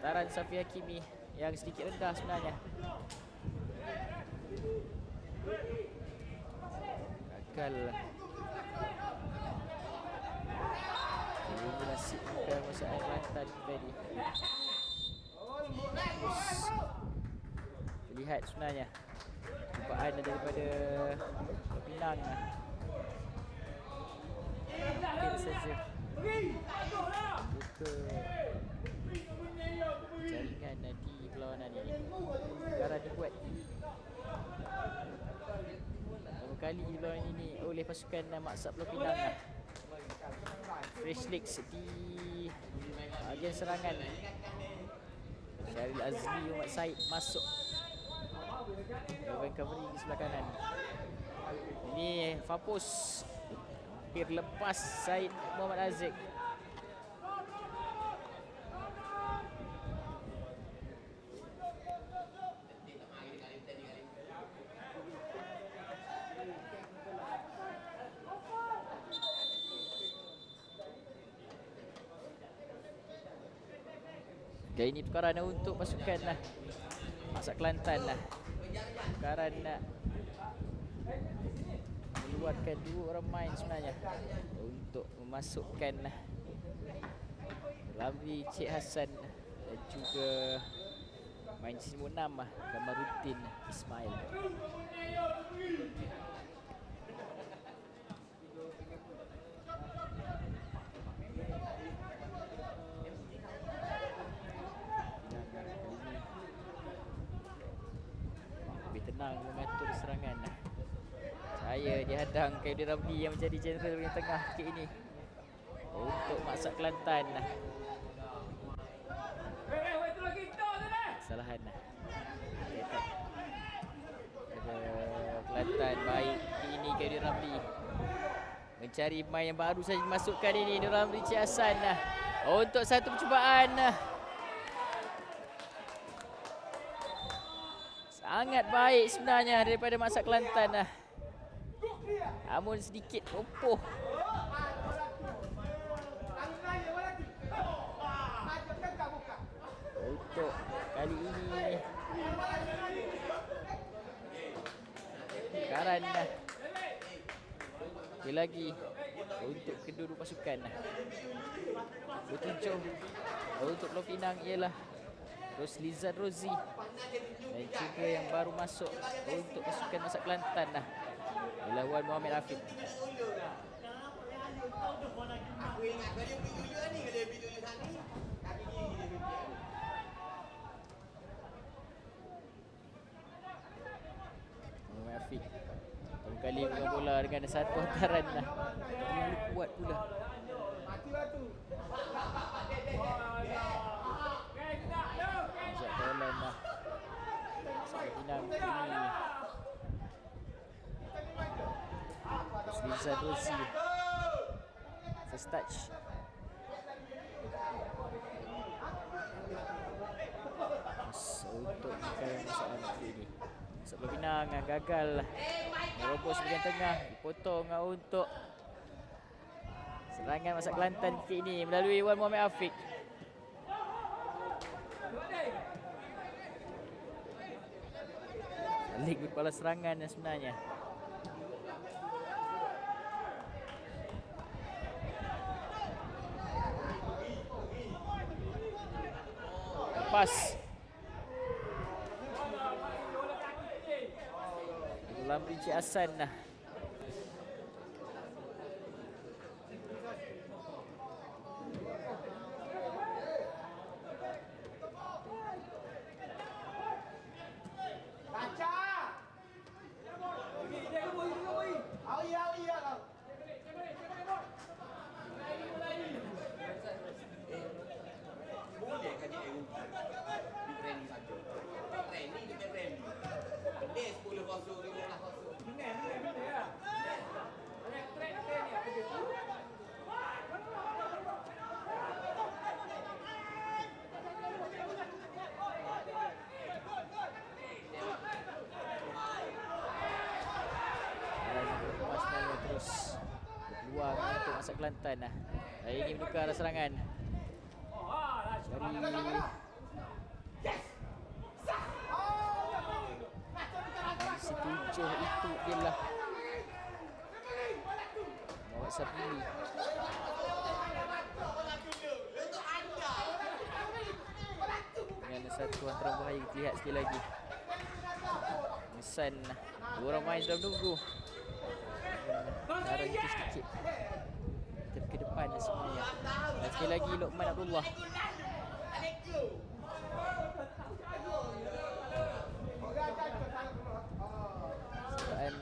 taran Safi Hakimi yang sedikit rendah sebenarnya. Gagal. Menasibkan masalah Kelantan tadi. Terlihat sebenarnya cubaan daripada Pinang. Mungkin saja buka jaringan di perlawanan ini. Perkara dibuat pertama kali perlawanan ini oleh pasukan Maksab Pulau Pinang. Fresh legs di bahagian serangan. Syaril Azli Umat Said masuk melakukan covering di sebelah kanan. Ini Fapus hampir lepas Said Muhammad Aziz. Dan ini perkara untuk pasukan Masak Kelantan perkara nak mengeluarkan dua orang main sebenarnya untuk memasukkan Ramli Cik Hassan dan juga main nombor 6 Kamaruddin Ismail. Mengatur serangan. Saya dihadang Khairul Ramli yang menjadi jeneral di tengah kek ini untuk Masak Kelantan. Kesalahan Kelantan. Baik ini Khairul Ramli mencari pemain yang baru saja dimasukkan ini Nur Ramli Cik Hassan untuk satu percubaan. Sangat baik sebenarnya daripada Masak Kelantan. Namun sedikit roboh. Untuk kali ini Karan lagi untuk kedua-dua pasukan. Bertujuh untuk Pulau Pinang ialah Roslizan Rozi dan juga yang baru masuk untuk pasukan Masak Kelantan ialah Wan Muhammad Afiq. Aku ingat dia pergi dulu ni, kalau dia pergi dulu sana ni. Kaki gigi dia pergi. Muhammad Afiq pertama kali pegang bola dengan satu hantaran lah. Terlalu kuat pula. Mati batu. Ajak Thailand lah. Sampai Pinang ini. Rizal Rozi. First touch. Untuk masalah ini. Sebelum Pinang gagal merobos bahagian tengah, dipotong untuk serangan masa Kelantan ketika ini melalui Wan Muhammad Afiq. Balik kepala serangan yang sebenarnya. Lepas dalam Rinci Hasan lah. Peluang untuk masa Kelantan lah. Hari ini menukar arah serangan. Cari setujuh itu ialah Muhammad Sabili. Dengan satu hantaran bahaya kita lihat sekali lagi. Mesan dua orang main sudah menunggu. Cara itu sedikit ke depan sebenarnya. Dan sekali lagi Luqman Abdullah. Sekarang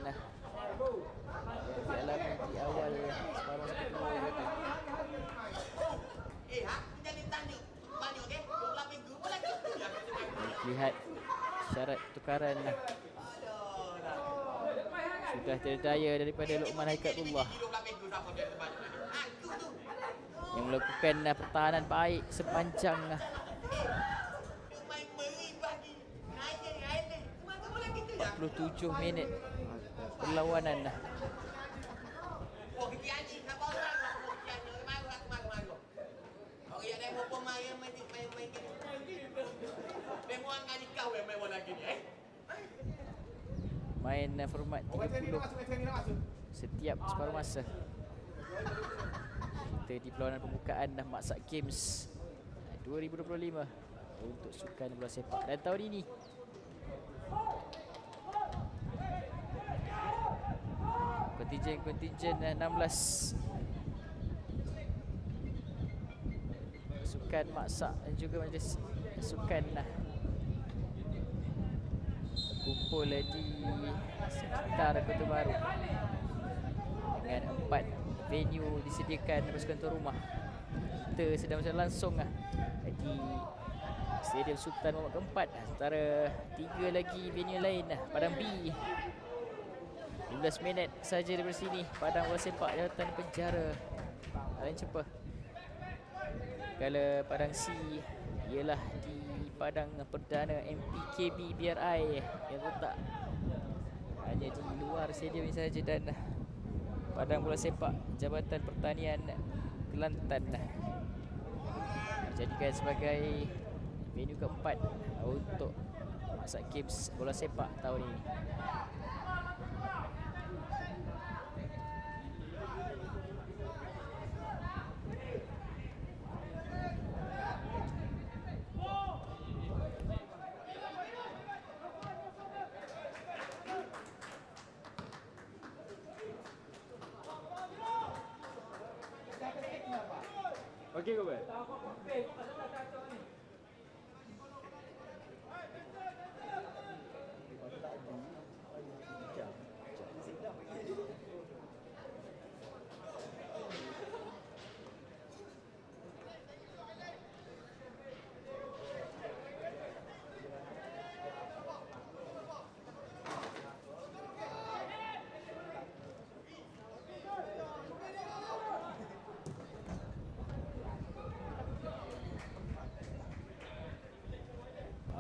dialami di awal separuh masa kedua. Lihat syarat tukaran sudah terdaya daripada Luqman Haikatullah yang melakukan pertahanan baik sepanjang 47 minit perlawanan. Main format 30 setiap separuh masa. Kita di perlawanan pembukaan Maksat Games 2025 untuk sukan bola sepak. Dan tahun ini kontingen 16 sukan maksak dan juga majlis sukan kumpul di sekitar Kota Baru dengan 4 venue disediakan pasukan tuan rumah. Kita sedang berjalan langsung di Stadium Sultan Mahmud keempat, sementara 3 lagi venue lain Padang B. 15 minit saja daripada sini, Padang Bola Sepak Jawatan Penjara Alan Cepah. Kala Padang C ialah di Padang Perdana MPKB BRI yang terletak hanya di luar stadium ini saja, dan Padang Bola Sepak Jabatan Pertanian Kelantan dijadikan sebagai venue keempat untuk Maksat Games Bola Sepak tahun ini. Okey ke, Bel?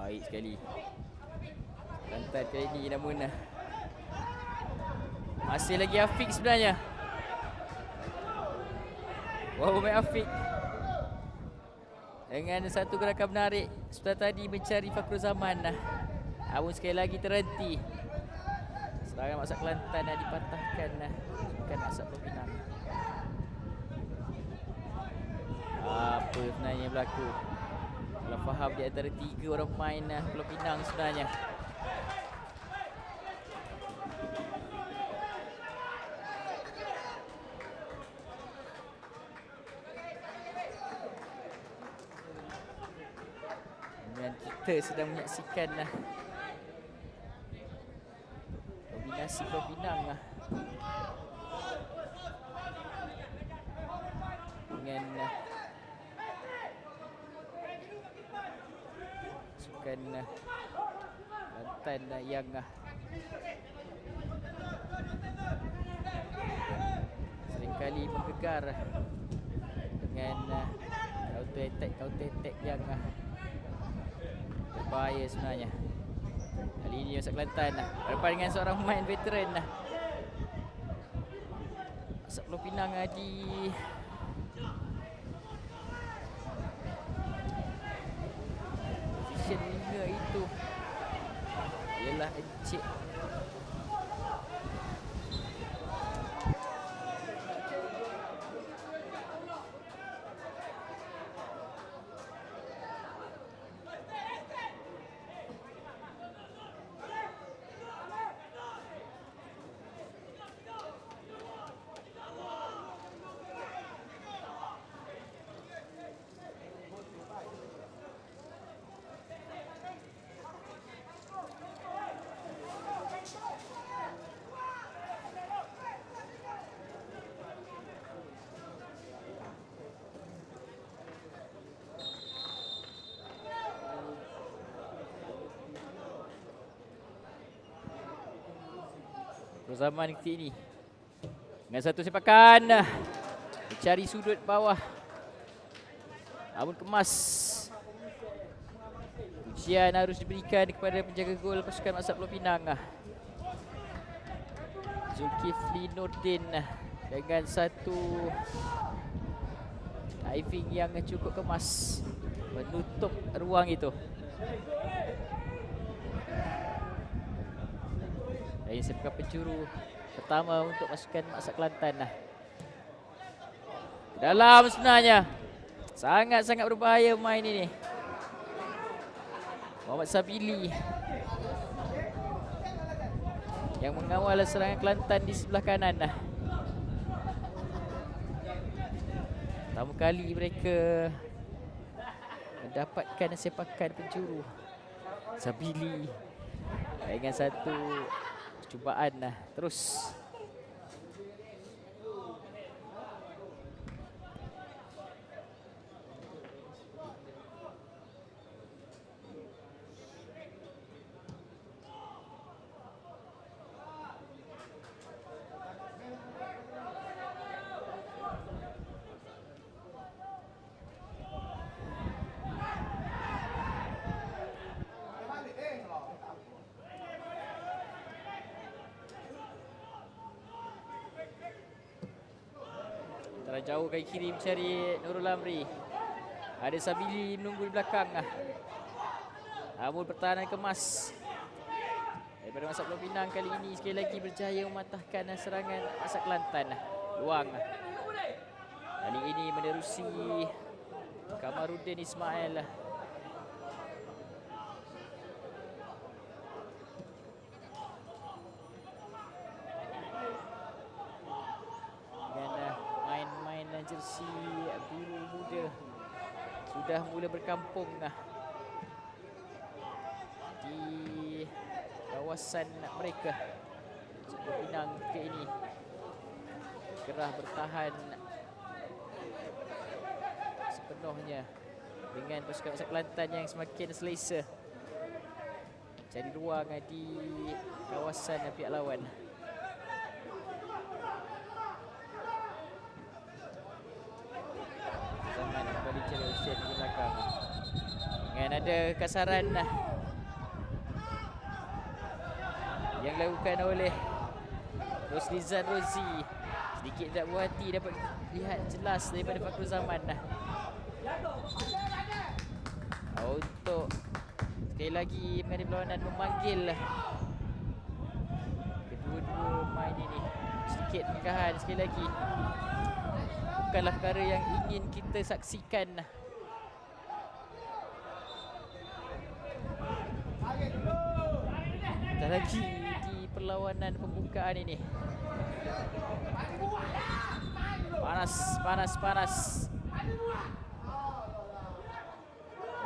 Baik sekali. Kelantan kali ini namun masih lagi Afiq sebenarnya. Wow, main Afiq dengan satu gerakan menarik setelah tadi mencari Fakrul Zaman. Namun sekali lagi terhenti. Serangan Maksa Kelantan dipatahkan bukan Maksa Pulau Pinang. Apa sebenarnya yang berlaku? Kalau faham di antara 3 orang main Pulau Pinang sebenarnya. Dan kita sedang menyaksikan kombinasi Pulau Pinang dengan sukan Kelantan yang seringkali menggegar dengan counter attack yang berbahaya sebenarnya. Kali ini Maksa Kelantan berhadapan dengan seorang pemain veteran Maksa Pulau Pinang di position winger itu ialah Encik Zaman ketika ini dengan satu sepakan mencari sudut bawah, namun kemas. Pujian harus diberikan kepada penjaga gol pasukan Maksa Pulau Pinang, Zulkifli Nordin, dengan satu diving yang cukup kemas menutup ruang itu. Ini sepakan penjuru pertama untuk pasukan Maksa Kelantan. Dalam sebenarnya sangat-sangat berbahaya main ini. Muhammad Sabili yang mengawal serangan Kelantan di sebelah kanan. Pertama kali mereka mendapatkan sepakan penjuru. Sabili dengan satu cubaan terus. Jauh kaki kiri mencari Nurul Amri. Ada Sabili menunggu di belakang. Namun pertahanan kemas daripada Maksa Pulau Pinang kali ini sekali lagi berjaya mematahkan serangan Maksa Kelantan. Luang kali ini menerusi Kamaruddin Ismail. Jersey biru muda sudah mula berkampung di kawasan mereka. Pulau Pinang ketika ini gerah bertahan sepenuhnya dengan pasukan Masak Kelantan yang semakin selesa cari ruang di kawasan pihak lawan. Zaman kembali cari Ocean di belakang dengan ada kasaran yang dilakukan oleh Rosrizan Rozi. Sedikit tak buah hati dapat lihat jelas daripada Fakrul Zaman untuk sekali lagi menghadapi perlawanan memanggil kedua-dua pemain ini. Sedikit kekalahan sekali lagi bukanlah perkara yang ingin kita saksikan. Tak lagi di perlawanan pembukaan ini. Panas.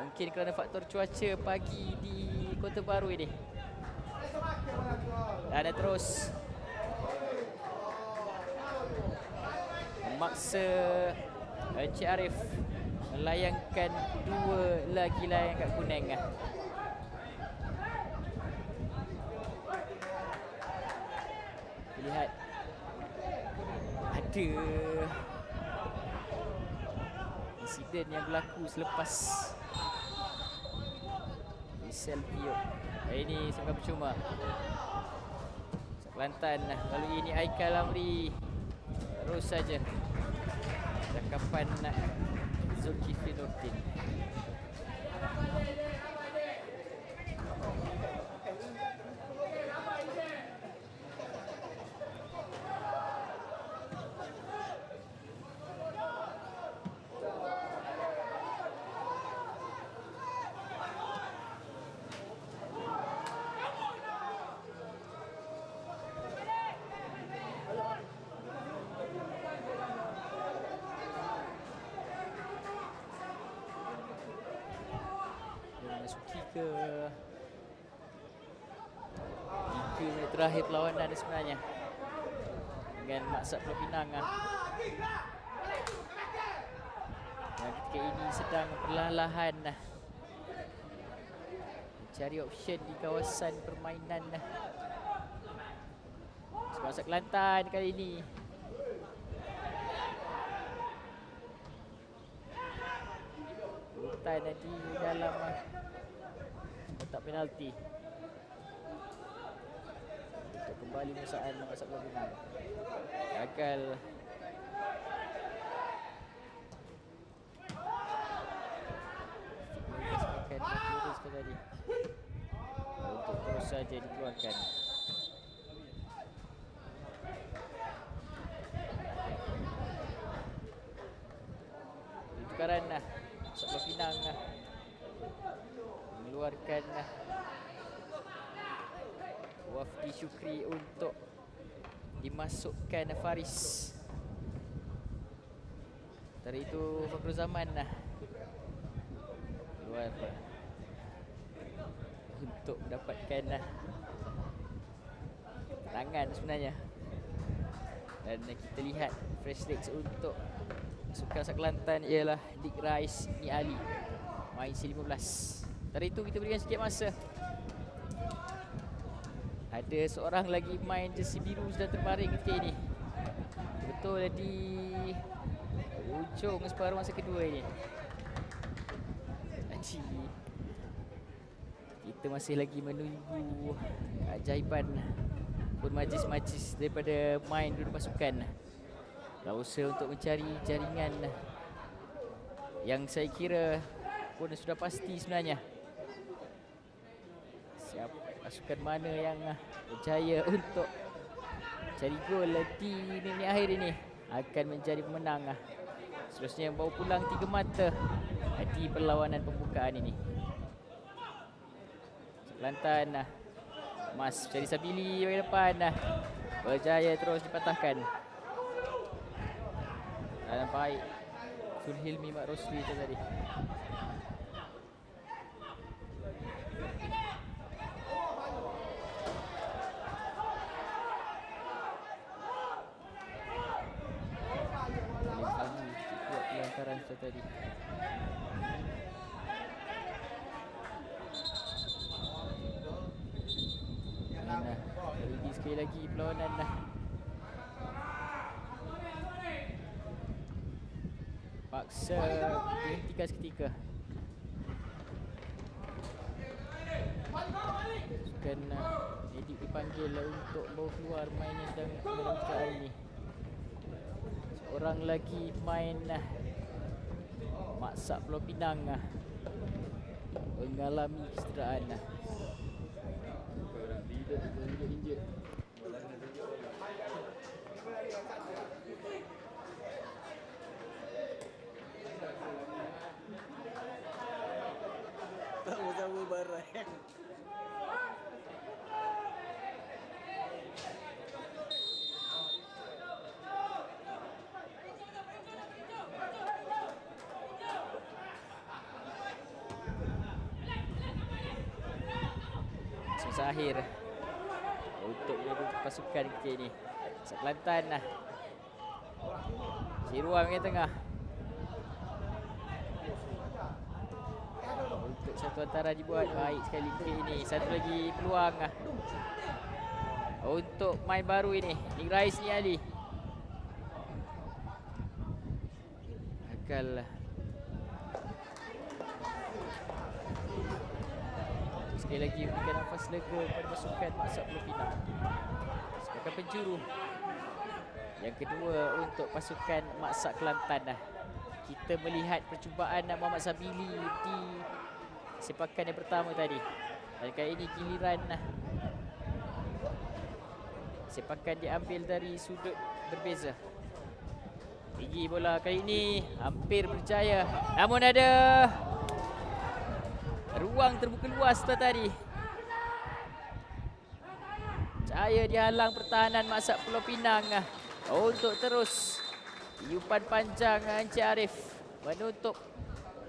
Mungkin kerana faktor cuaca pagi di Kota Baru ini. Dan terus memaksa Encik Arif melayangkan dua lagi layang kad kuning. Lihat ada insiden yang berlaku selepas Isel Pio. Ini semoga percuma. Kelantan lalu ini Aikal Amri terus saja cakapan Zulkifli Nurdin. Memasuki ke 3 minit terakhir perlawanan sebenarnya dengan Maksat Pulau Pinang yang ketika ini sedang perlahan-lahan mencari option di kawasan permainan Maksat Kelantan kali ini. Hutan di dalam kotak penalti untuk kembali musaan Maksat Pulau Pinang. Gagal. Tadi untuk terus saja dikeluarkan. Tukaran Maksat Pulau Pinang mengeluarkan Wafdi Syukri untuk dimasukkan Faris. Dari itu Fakrul Zaman keluar untuk mendapatkan tangan sebenarnya. Dan kita lihat fresh legs untuk pasukan Masak Kelantan ialah Dick Rice Ni Ali, main C15. Dari itu kita berikan sikit masa. Ada seorang lagi main jersey biru sedang terbaring ketika ini. Betul di ujung separuh masa kedua ini. Kita masih lagi menunggu keajaiban pun majlis-majlis daripada main dua pasukan. Berusaha untuk mencari jaringan yang saya kira pun sudah pasti sebenarnya. Siapa pasukan mana yang berjaya untuk cari gol di minit akhir ini akan menjadi pemenang. Seterusnya bawa pulang 3 mata di perlawanan pembukaan ini. Kelantan Mas cari Sabili bagi depan, berjaya terus dipatahkan. Dan baik Sulhilmi Mak Rosli tadi. Ustaz tadi. Dan ready sekali lagi perlawanan dah. Paksa dihentikan seketika. Bukan Edik dipanggil untuk bawa keluar main yang sedang merangkai ini. Seorang lagi main Maksak Pulau Pinang mengalami kecederaan. Leader injek. Sama-sama barang. Masa akhir untuk menjadi pasukan kita ini. Sak Kelantan lah. Siruan ke tengah. Untuk satu antara dibuat baik sekali ke ini. Satu lagi peluang untuk main baru ini. Nick Rais ni Ali. Akal sekali lagi memberikan nafas lega kepada pasukan Maksak Pulau Pinang sebagai penjuru. Yang kedua untuk pasukan Maksak Kelantan. Kita melihat percubaan Muhammad Sabili di sepakan yang pertama tadi. Dan kali ini giliran sepakan diambil dari sudut berbeza. Tinggi bola kali ini hampir berjaya. Namun ada ruang terbuka luas tadi. Cahaya dihalang pertahanan Maksak Pulau Pinang untuk terus tiupan panjang Encik Arif menutup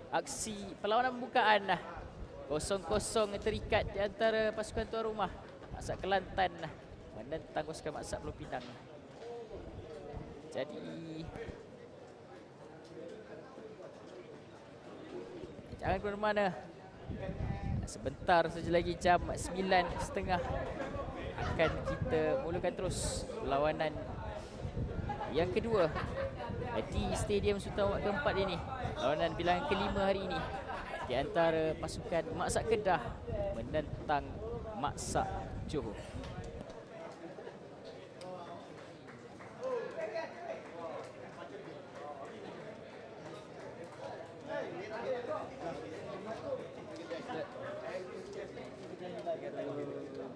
aksi perlawanan pembukaan. 0-0 terikat di antara pasukan tuan rumah Maksak Kelantan menentang pasukan Maksak Pulau Pinang. Jadi jangan ke mana-mana. Sebentar saja lagi jam 9.30 akan kita mulakan terus perlawanan yang kedua di Stadium Sultan Mahmud keempat ini. Perlawanan bilangan kelima hari ini di antara pasukan Maksak Kedah menentang Maksak Johor.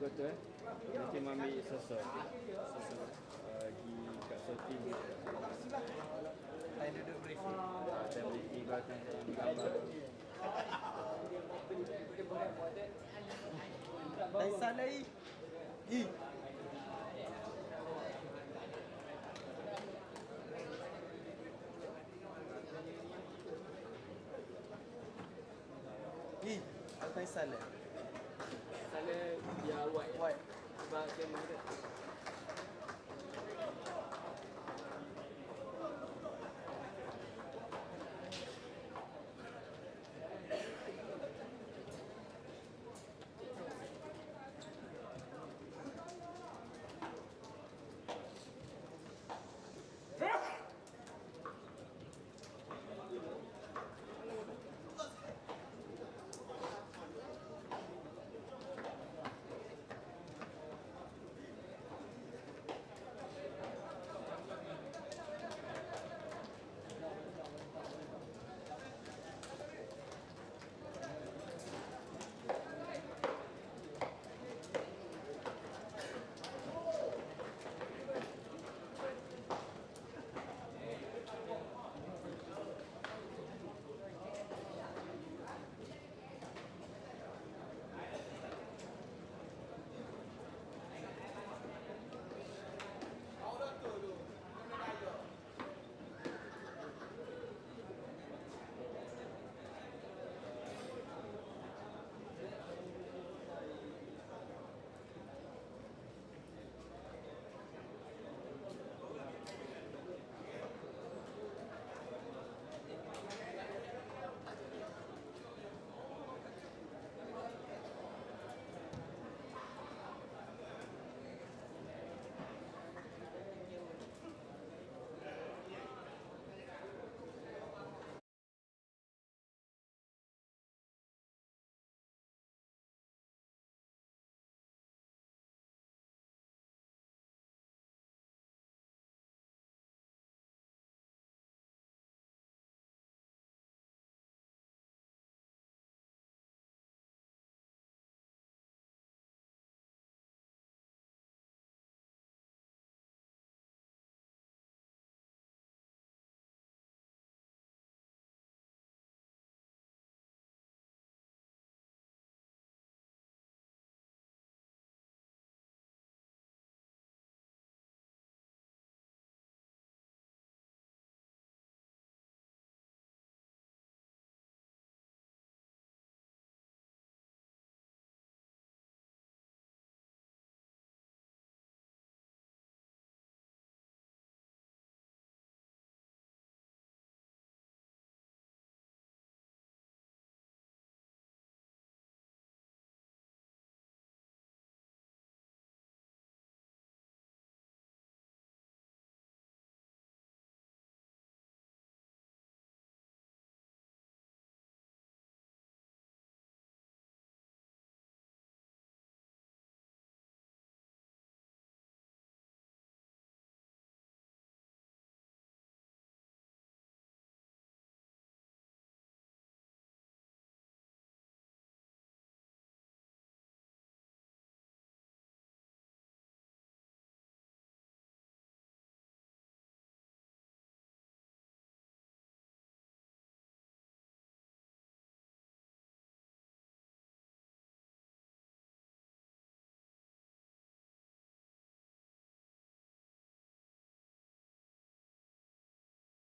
Betul. Nanti mami sosok. Pergi kat sorting. Saya duduk briefing. Saya briefing belakang gambar. Saya salah ni. Saya salah. Saya dia white. White. Sebab dia